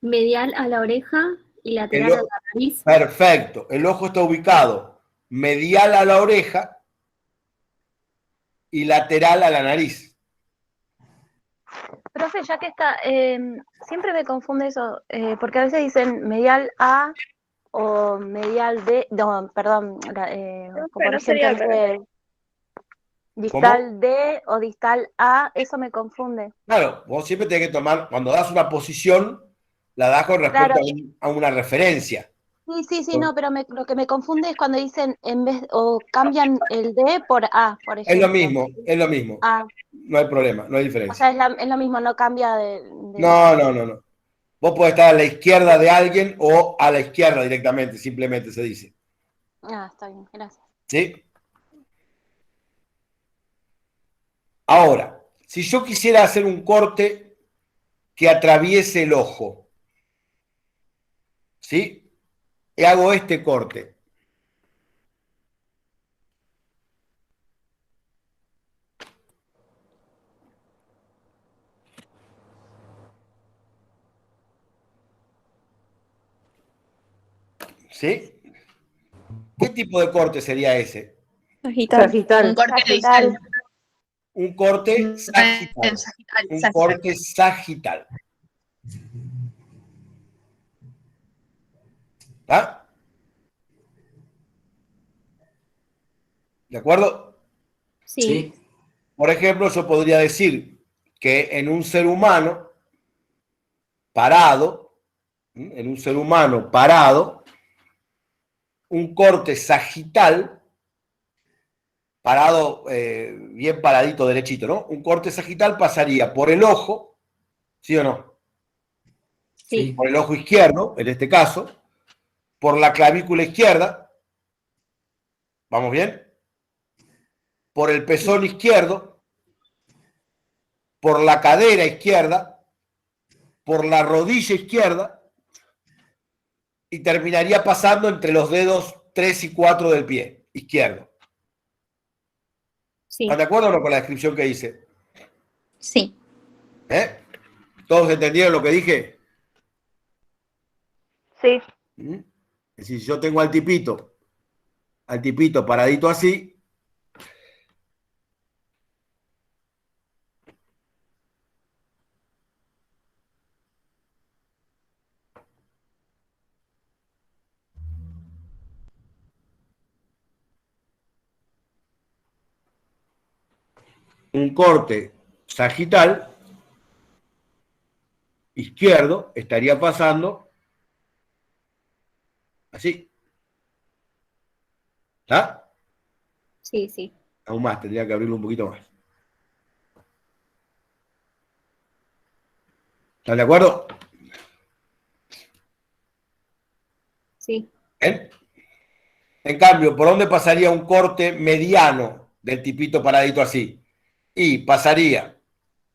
Medial a la oreja y El lateral a o- la nariz. Perfecto, el ojo está ubicado medial a la oreja y lateral a la nariz. Profe, ya que está, siempre me confunde eso, porque a veces dicen medial A o medial D, no, perdón, como por no ejemplo, sería no sé, distal D o distal A, eso me confunde. Claro, vos siempre tenés que tomar, cuando das una posición, la das con respecto Claro, a una referencia. sí, no, pero lo que me confunde es cuando dicen en vez, o cambian el D por A, por Es lo ejemplo. mismo, es lo mismo. Ah, No hay problema, no hay o diferencia. sea, es lo mismo, no cambia de... No. Vos podés estar a la izquierda de alguien o a la izquierda directamente, simplemente se dice. Ah, está bien, gracias. ¿Sí? Ahora, si yo quisiera hacer un corte que atraviese el ojo, ¿sí? Y hago este corte. ¿Sí? ¿Qué tipo de corte sería ese? Sagital. Un corte distal. Un corte sagital. Un corte sagital. ¿Está? ¿De acuerdo? Sí. Por ejemplo, yo podría decir que en un ser humano parado, un corte sagital, parado, bien paradito, derechito, ¿no? Un corte sagital pasaría por el ojo, ¿sí o no? Sí. Por el ojo izquierdo, en este caso, por la clavícula izquierda, ¿vamos bien? Por el pezón izquierdo, por la cadera izquierda, por la rodilla izquierda, y terminaría pasando entre los dedos 3 y 4 del pie izquierdo. Sí. ¿Están de acuerdo o no con la descripción que hice? Sí. ¿Todos entendieron lo que dije? Sí. Es decir, si yo tengo al tipito paradito así, un corte sagital izquierdo estaría pasando así. ¿Está? Sí, sí. Aún más, tendría que abrirlo un poquito más. ¿Están de acuerdo? Sí. ¿Bien? En cambio, ¿por dónde pasaría un corte mediano del tipito paradito así? Y pasaría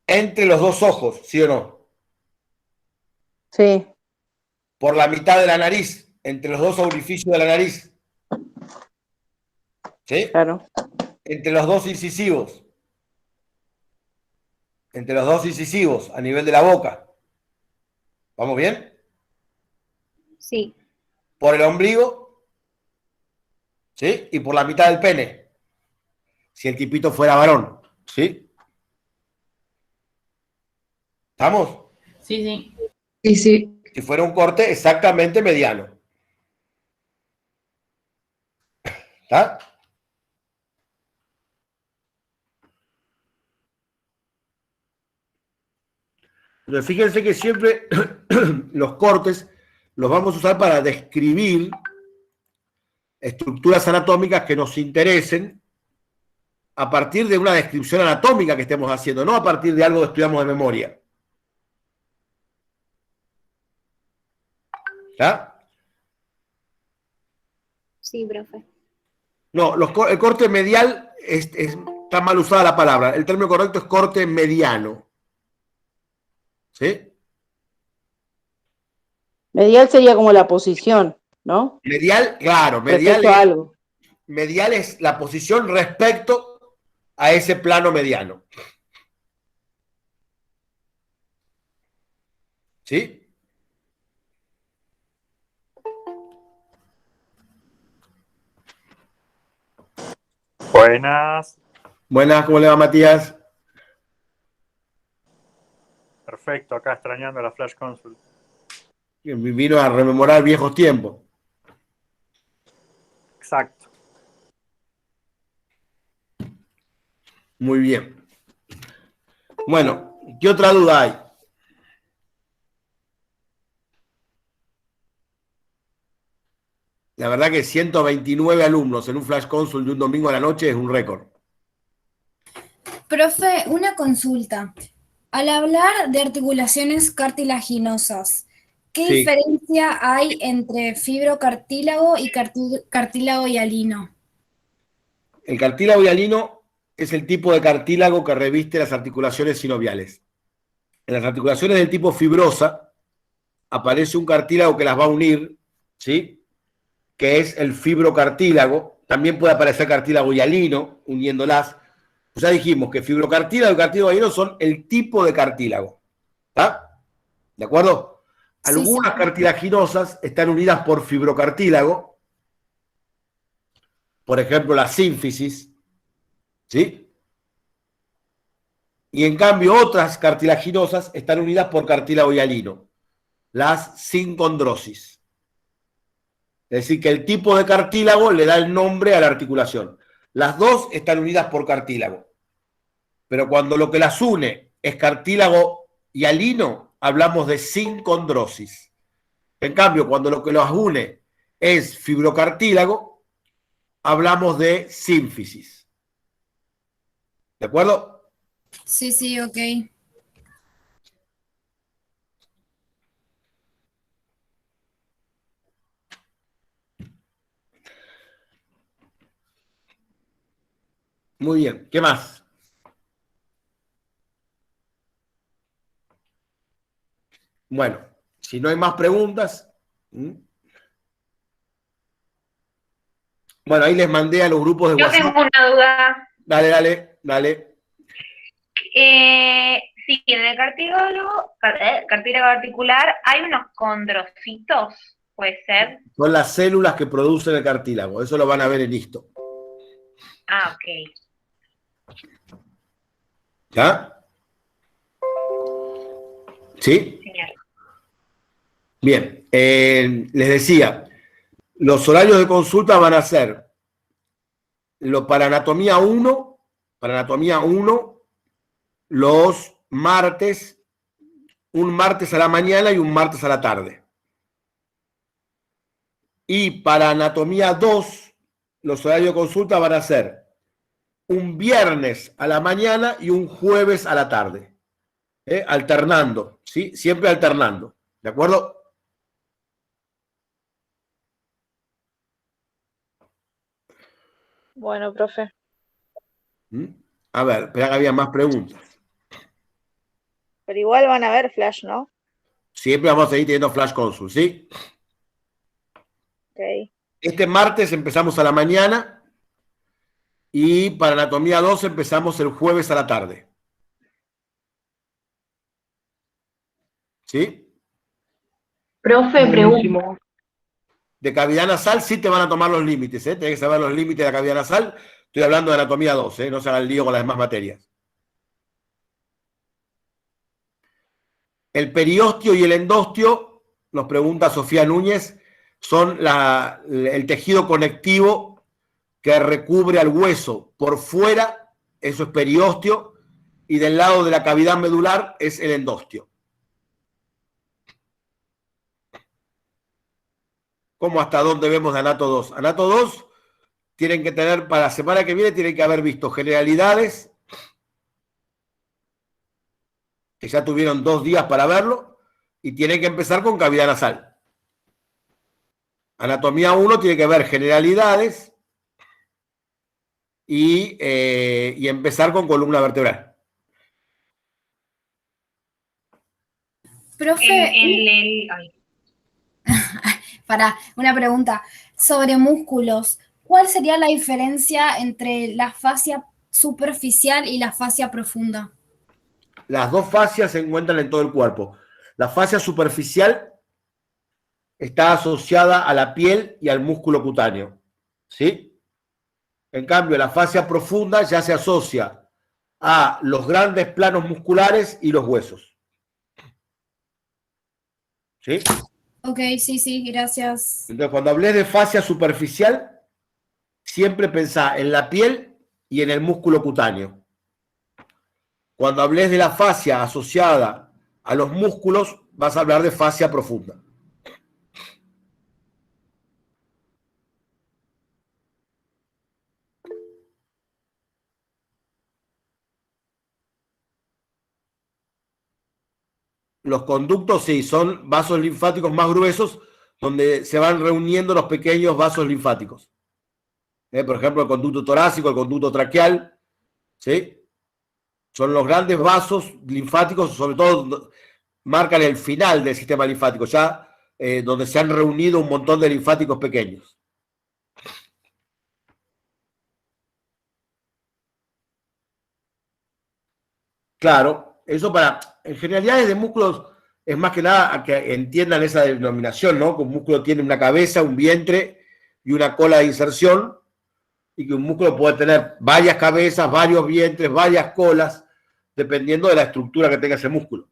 entre los dos ojos, ¿sí o no? Sí. Por la mitad de la nariz, entre los dos orificios de la nariz. ¿Sí? Claro. Entre los dos incisivos. Entre los dos incisivos, a nivel de la boca. ¿Vamos bien? Sí. Por el ombligo, ¿sí? Y por la mitad del pene. Si el tipito fuera varón, ¿sí? ¿Estamos? Sí, sí. Sí, sí. Si fuera un corte exactamente mediano. ¿Está? Entonces, fíjense que siempre los cortes los vamos a usar para describir estructuras anatómicas que nos interesen a partir de una descripción anatómica que estemos haciendo, no a partir de algo que estudiamos de memoria. ¿Ya? Sí, profe. No, el corte medial está mal usada la palabra. El término correcto es corte mediano. ¿Sí? Medial sería como la posición, ¿no? Medial, claro, Respecto a algo. medial es la posición respecto a ese plano mediano. ¿Sí? Buenas. Buenas, ¿cómo le va, Matías? Perfecto, acá extrañando la Flash Console. Vino a rememorar viejos tiempos. Exacto. Muy bien. Bueno, ¿qué otra duda hay? La verdad que 129 alumnos en un Flash Console de un domingo a la noche es un récord. Profe, una consulta. Al hablar de articulaciones cartilaginosas, ¿qué Sí. diferencia hay entre fibrocartílago y cartílago hialino? El cartílago hialino es el tipo de cartílago que reviste las articulaciones sinoviales. En las articulaciones del tipo fibrosa aparece un cartílago que las va a unir, ¿sí? Que es el fibrocartílago. También puede aparecer cartílago hialino uniéndolas. Pues ya dijimos que fibrocartílago y cartílago hialino son el tipo de cartílago. ¿Está? ¿De acuerdo? Algunas cartilaginosas están unidas por fibrocartílago, por ejemplo, la sínfisis, ¿sí? Y en cambio otras cartilaginosas están unidas por cartílago hialino, las sincondrosis. Es decir, que el tipo de cartílago le da el nombre a la articulación. Las dos están unidas por cartílago. Pero cuando lo que las une es cartílago hialino, hablamos de sincondrosis. En cambio, cuando lo que las une es fibrocartílago, hablamos de sínfisis. ¿De acuerdo? Sí, sí, ok. Muy bien. ¿Qué más? Bueno, si no hay más preguntas. Bueno, ahí les mandé a los grupos de Yo WhatsApp. tengo una duda. Dale. Sí, en el cartílago articular hay unos condrocitos, puede ser. Son las células que producen el cartílago. Eso lo van a ver en esto. Ah, ok. ¿Ya? ¿Sí? Genial. Bien. Les decía, los horarios de consulta van a ser para anatomía 1, los martes, un martes a la mañana y un martes a la tarde. Y para anatomía 2, los horarios de consulta van a ser un viernes a la mañana y un jueves a la tarde. Alternando, ¿sí? Siempre alternando. ¿De acuerdo? Bueno, profe. A ver, espera que había más preguntas. Pero igual van a ver Flash, ¿no? Siempre vamos a seguir teniendo Flash Consult, ¿sí? Ok. Este martes empezamos a la mañana y para anatomía 2 empezamos el jueves a la tarde. ¿Sí? Profe, pregunta. De cavidad nasal sí te van a tomar los límites, ¿eh? Tienes que saber los límites de la cavidad nasal. Estoy hablando de anatomía 2, ¿eh? No se hagan el lío con las demás materias. El periostio y el endostio, nos pregunta Sofía Núñez, son el tejido conectivo que recubre al hueso. Por fuera, eso es periostio, y del lado de la cavidad medular es el endostio. ¿Cómo hasta dónde vemos de Anato 2? Anato 2 tienen que tener, para la semana que viene, tienen que haber visto generalidades, que ya tuvieron 2 días para verlo, y tienen que empezar con cavidad nasal. Anatomía 1 tiene que ver generalidades y empezar con columna vertebral. Profe, para una pregunta sobre músculos. ¿Cuál sería la diferencia entre la fascia superficial y la fascia profunda? Las dos fascias se encuentran en todo el cuerpo. La fascia superficial está asociada a la piel y al músculo cutáneo, ¿sí? En cambio, la fascia profunda ya se asocia a los grandes planos musculares y los huesos. ¿Sí? Ok, sí, gracias. Entonces, cuando hablé de fascia superficial, siempre pensá en la piel y en el músculo cutáneo. Cuando hables de la fascia asociada a los músculos, vas a hablar de fascia profunda. Los conductos, sí, son vasos linfáticos más gruesos donde se van reuniendo los pequeños vasos linfáticos. Por ejemplo, el conducto torácico, el conducto traqueal, ¿sí? Son los grandes vasos linfáticos, sobre todo marcan el final del sistema linfático, ya donde se han reunido un montón de linfáticos pequeños. Claro, eso en generalidades de músculos es más que nada a que entiendan esa denominación, ¿no? Que un músculo tiene una cabeza, un vientre y una cola de inserción, y que un músculo puede tener varias cabezas, varios vientres, varias colas, dependiendo de la estructura que tenga ese músculo.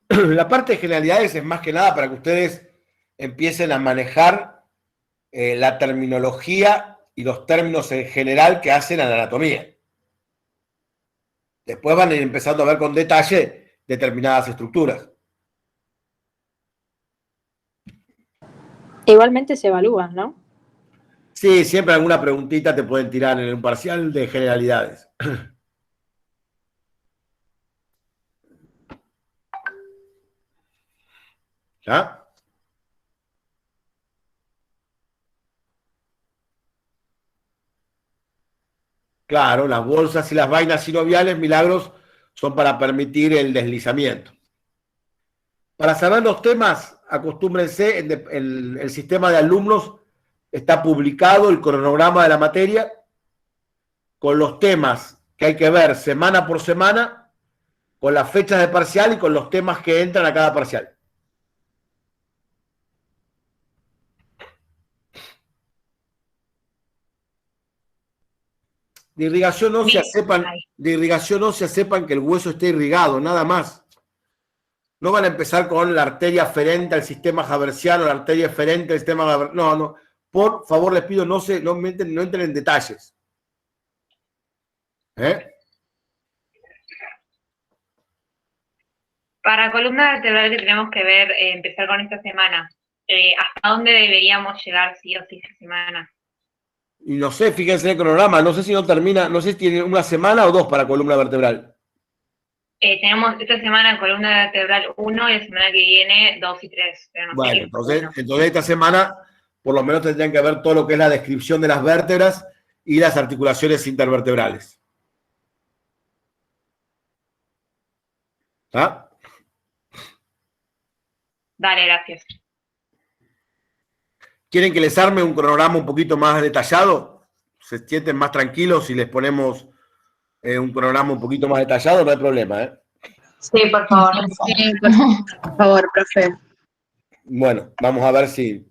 La parte de generalidades es más que nada para que ustedes empiecen a manejar la terminología y los términos en general que hacen a la anatomía. Después van a ir empezando a ver con detalle determinadas estructuras. Igualmente se evalúan, ¿no? Sí, siempre alguna preguntita te pueden tirar en un parcial de generalidades. ¿Ya? Claro, las bolsas y las vainas sinoviales, milagros, son para permitir el deslizamiento. Para saber los temas, acostúmbrense, en el sistema de alumnos está publicado el cronograma de la materia con los temas que hay que ver semana por semana, con las fechas de parcial y con los temas que entran a cada parcial. De irrigación ósea sepan que el hueso está irrigado, nada más. No van a empezar con la arteria eferente al sistema javersiano, la arteria eferente al sistema javersiano. No. Por favor, les pido, no entren en detalles. Para columna vertebral que tenemos que ver, empezar con esta semana, ¿hasta dónde deberíamos llegar sí o sí esta semana? Y no sé, fíjense en el cronograma, no sé si no termina, no sé si tiene una semana o dos para columna vertebral. Tenemos esta semana columna vertebral 1 y la semana que viene 2 y 3. Bueno, entonces esta semana por lo menos tendrían que ver todo lo que es la descripción de las vértebras y las articulaciones intervertebrales. ¿Ah? Dale, gracias. ¿Quieren que les arme un cronograma un poquito más detallado? ¿Se sienten más tranquilos si les ponemos un cronograma un poquito más detallado? No hay problema, ¿eh? Sí, por favor. Sí, por favor, profe. Bueno, vamos a ver si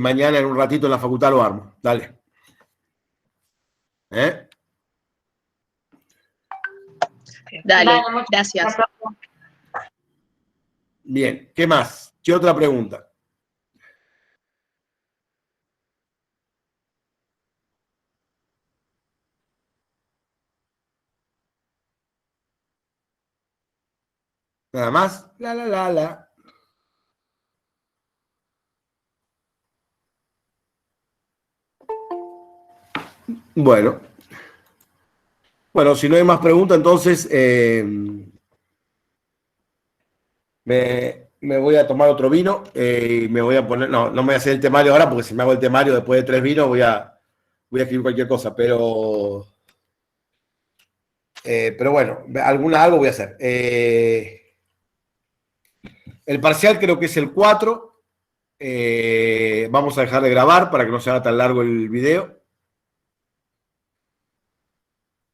mañana en un ratito en la facultad lo armo. Dale. Dale, gracias. Bien, ¿qué más? ¿Qué otra pregunta? Nada más. La. Bueno, si no hay más preguntas, entonces me voy a tomar otro vino y me voy a poner, no me voy a hacer el temario ahora porque si me hago el temario después de 3 vinos voy a escribir cualquier cosa, pero bueno, algo voy a hacer. El parcial creo que es el 4. Vamos a dejar de grabar para que no se haga tan largo el video.